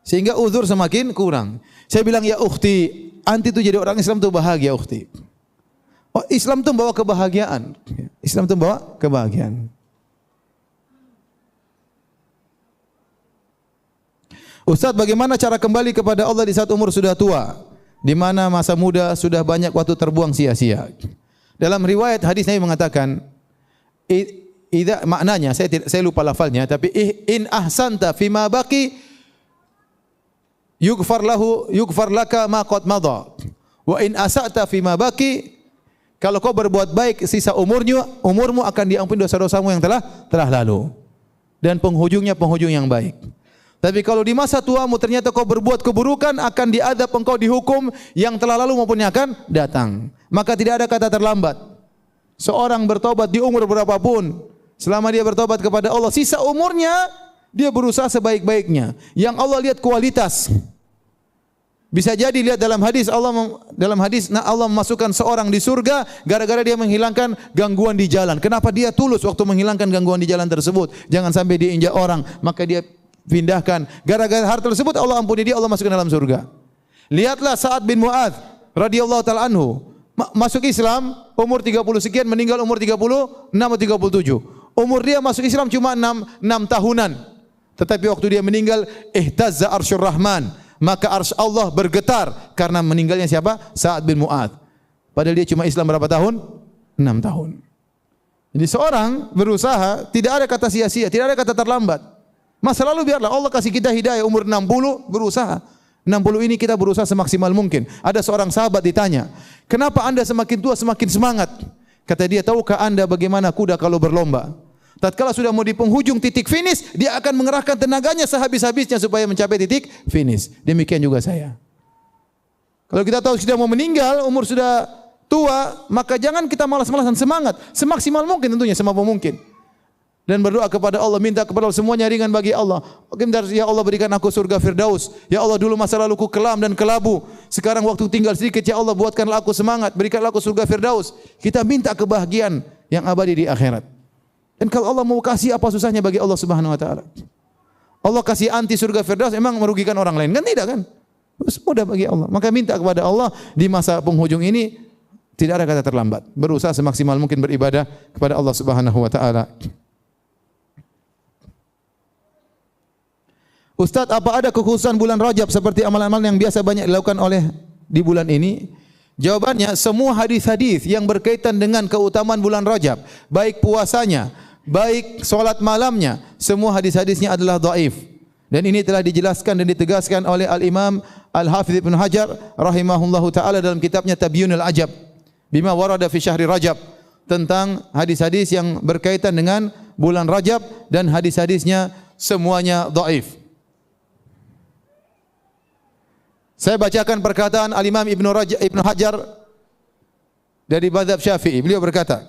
Sehingga uzur semakin kurang. Saya bilang, ya ukhti, anti itu jadi orang Islam itu bahagia, ukhti. Oh, Islam itu membawa kebahagiaan. Islam itu membawa kebahagiaan. Ustaz, bagaimana cara kembali kepada Allah di saat umur sudah tua? Di mana masa muda sudah banyak waktu terbuang sia-sia. Dalam riwayat hadis Nabi mengatakan, maknanya saya lupa lafalnya, tapi in ahsanta fima baqi yughfar laka ma qad madha. Wa in asa'ta fima baqi, kalau kau berbuat baik sisa umurmu akan diampuni dosa-dosamu yang telah lalu. Dan penghujungnya penghujung yang baik. Tapi kalau di masa tuamu ternyata kau berbuat keburukan, akan diadab engkau dihukum yang telah lalu maupun yang akan datang. Maka tidak ada kata terlambat. Seorang bertobat di umur berapapun, selama dia bertobat kepada Allah, sisa umurnya dia berusaha sebaik-baiknya. Yang Allah lihat kualitas. Bisa jadi lihat dalam hadis Allah memasukkan seorang di surga gara-gara dia menghilangkan gangguan di jalan. Kenapa dia tulus waktu menghilangkan gangguan di jalan tersebut? Jangan sampai dia injak orang, maka dia pindahkan. Gara-gara hal tersebut Allah ampuni dia, Allah masukkan dalam surga. Lihatlah Sa'ad bin Mu'adz radhiyallahu taala anhu, masuk Islam umur 30 sekian, meninggal umur 36 atau 37. Umur dia masuk Islam cuma 6 tahunan. Tetapi waktu dia meninggal, ihtazza arsyur rahman, maka arsy Allah bergetar karena meninggalnya siapa? Sa'ad bin Mu'adz. Padahal dia cuma Islam berapa tahun? 6 tahun. Jadi seorang berusaha, tidak ada kata sia-sia, tidak ada kata terlambat. Masa lalu biarlah, Allah kasih kita hidayah umur 60, berusaha. 60 ini kita berusaha semaksimal mungkin. Ada seorang sahabat ditanya, kenapa anda semakin tua semakin semangat? Kata dia, tahukah anda bagaimana kuda kalau berlomba? Tatkala sudah mau di penghujung titik finish, dia akan mengerahkan tenaganya sehabis-habisnya supaya mencapai titik finish. Demikian juga saya. Kalau kita tahu sudah mau meninggal, umur sudah tua, maka jangan kita malas-malasan, semangat. Semaksimal mungkin tentunya, semampu mungkin. Dan berdoa kepada Allah, minta kepada Allah semuanya ringan bagi Allah. Ya Allah, berikan aku surga Firdaus. Ya Allah, dulu masa laluku kelam dan kelabu. Sekarang waktu tinggal sedikit, ya Allah, buatkanlah aku semangat, berikanlah aku surga Firdaus. Kita minta kebahagiaan yang abadi di akhirat. Dan kalau Allah mau kasih, apa susahnya bagi Allah Subhanahu wa taala? Allah kasih anti surga Firdaus, emang merugikan orang lain? Kan tidak kan? Mudah bagi Allah. Maka minta kepada Allah di masa penghujung ini, tidak ada kata terlambat. Berusaha semaksimal mungkin beribadah kepada Allah Subhanahu wa taala. Ustaz, apa ada kekhususan bulan Rajab seperti amalan-amalan yang biasa banyak dilakukan oleh di bulan ini? Jawabannya, semua hadis-hadis yang berkaitan dengan keutamaan bulan Rajab, baik puasanya, baik salat malamnya, semua hadis-hadisnya adalah dhaif. Dan ini telah dijelaskan dan ditegaskan oleh Al-Imam Al-Hafidz Ibnu Hajar rahimahullahu taala dalam kitabnya Tabyinul Ajab bima warada fi syahri Rajab, tentang hadis-hadis yang berkaitan dengan bulan Rajab, dan hadis-hadisnya semuanya dhaif. Saya bacakan perkataan Al-Imam Ibnu Hajar dari mazhab Syafi'i. Beliau berkata,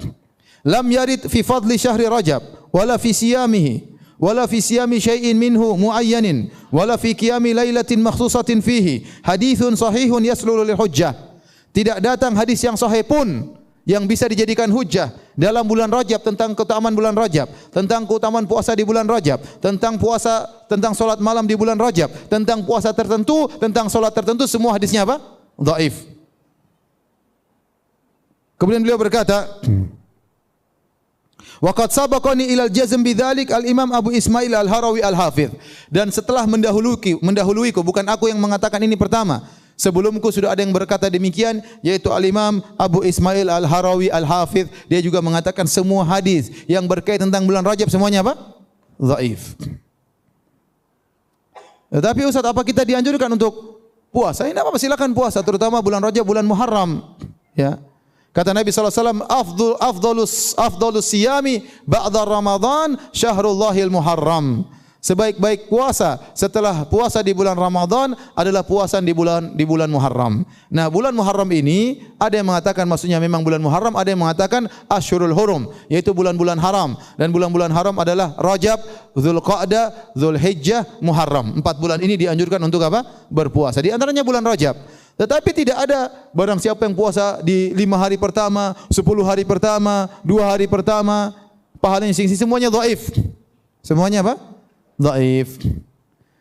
"Lam yarid fi fadli syahri Rajab wala fi siyamihi wala fi siyami syai'in minhu muayyanin wala fi qiyami lailatin makhsusatin fihi haditsun sahihun yaslulu lil hujjah." Tidak datang hadis yang sahih pun yang bisa dijadikan hujjah dalam bulan Rajab, tentang keutamaan bulan Rajab, tentang keutamaan puasa di bulan Rajab, tentang salat malam di bulan Rajab, tentang puasa tertentu, tentang salat tertentu, semua hadisnya apa? Dhaif. Kemudian beliau berkata, wa qad sabaqani ilal jazm bidzalik al-Imam Abu Ismail Al-Harawi Al-Hafidz. Dan setelah mendahuluiku, bukan aku yang mengatakan ini pertama. Sebelumku sudah ada yang berkata demikian, yaitu Al-Imam Abu Ismail Al-Harawi Al-Hafidz. Dia juga mengatakan semua hadis yang berkaitan tentang bulan Rajab semuanya apa? Dhaif. Tetapi Ustaz, apa kita dianjurkan untuk puasa? Ini apa? Silakan puasa, terutama bulan Rajab, bulan Muharram. Ya. Kata Nabi SAW, afdalus siyami ba'da Ramadan syahrullahil Muharram. sebaik-baik puasa setelah puasa di bulan Ramadan adalah puasa di bulan Muharram. Nah, bulan Muharram ini ada yang mengatakan maksudnya memang bulan Muharram, ada yang mengatakan Asyhurul Hurum, yaitu bulan-bulan haram. Dan bulan-bulan haram adalah Rajab, Dzulqa'dah, Dzulhijjah, Muharram. 4 bulan ini dianjurkan untuk apa? Berpuasa. Di antaranya bulan Rajab. Tetapi tidak ada barang siapa yang puasa di 5 hari pertama, 10 hari pertama, 2 hari pertama, pahalanya sing-sing, semuanya dhaif. Semuanya apa? Dhaif.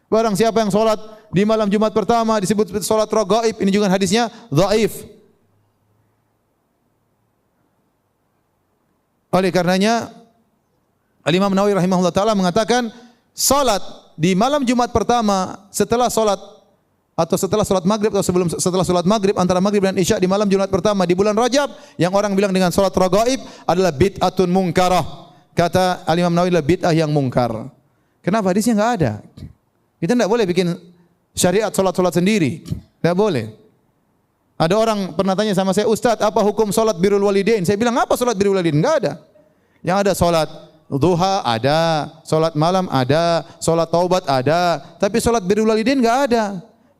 Barang siapa yang salat di malam Jumat pertama disebut salat raghaib, ini juga hadisnya dhaif. Oleh karenanya Al-Imam Nawawi rahimahullah taala mengatakan salat di malam Jumat pertama setelah salat atau setelah salat maghrib atau setelah salat maghrib, antara maghrib dan isya di malam Jumat pertama di bulan Rajab yang orang bilang dengan salat raghaib adalah bid'atun munkarah. Kata Al-Imam Nawawi adalah bid'ah yang mungkar. Kenapa? Hadisnya enggak ada. Kita tidak boleh bikin syariat salat-salat sendiri. Tidak boleh. Ada orang pernah tanya sama saya, "Ustaz, apa hukum salat birrul walidain?" Saya bilang, "Apa salat birrul walidain?" Enggak ada. Yang ada salat duha ada, salat malam ada, salat taubat ada, tapi salat birrul walidain enggak ada.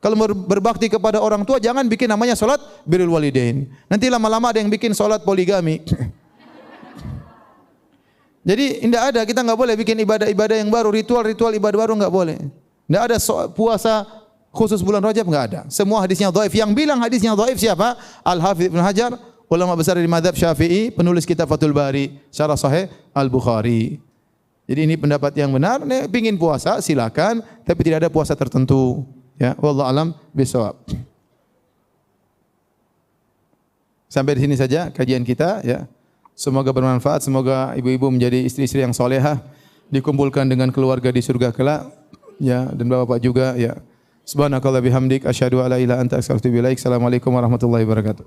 Kalau berbakti kepada orang tua jangan bikin namanya salat birrul walidain. Nanti lama-lama ada yang bikin salat poligami. Jadi tidak ada, kita enggak boleh bikin ibadah-ibadah yang baru, ritual-ritual ibadah baru enggak boleh. Tidak ada puasa khusus bulan Rajab, enggak ada. Semua hadisnya dhaif. Yang bilang hadisnya dhaif siapa? Al-Hafidz Ibnu Hajar, ulama besar di mazhab Syafi'i, penulis kitab Fathul Bari, syarah Sahih Al-Bukhari. Jadi ini pendapat yang benar. Nih, pingin puasa silakan, tapi tidak ada puasa tertentu. Ya, wallahu alam bisawab. Sampai di sini saja kajian kita, ya. Semoga bermanfaat, semoga ibu-ibu menjadi istri-istri yang solehah, dikumpulkan dengan keluarga di surga kelak, ya, dan bapak-bapak juga, ya. Subhanakallah bihamdik asyhadu alla ilaha illa anta astaghfiruka wa atubu ilaik. Assalamualaikum warahmatullahi wabarakatuh.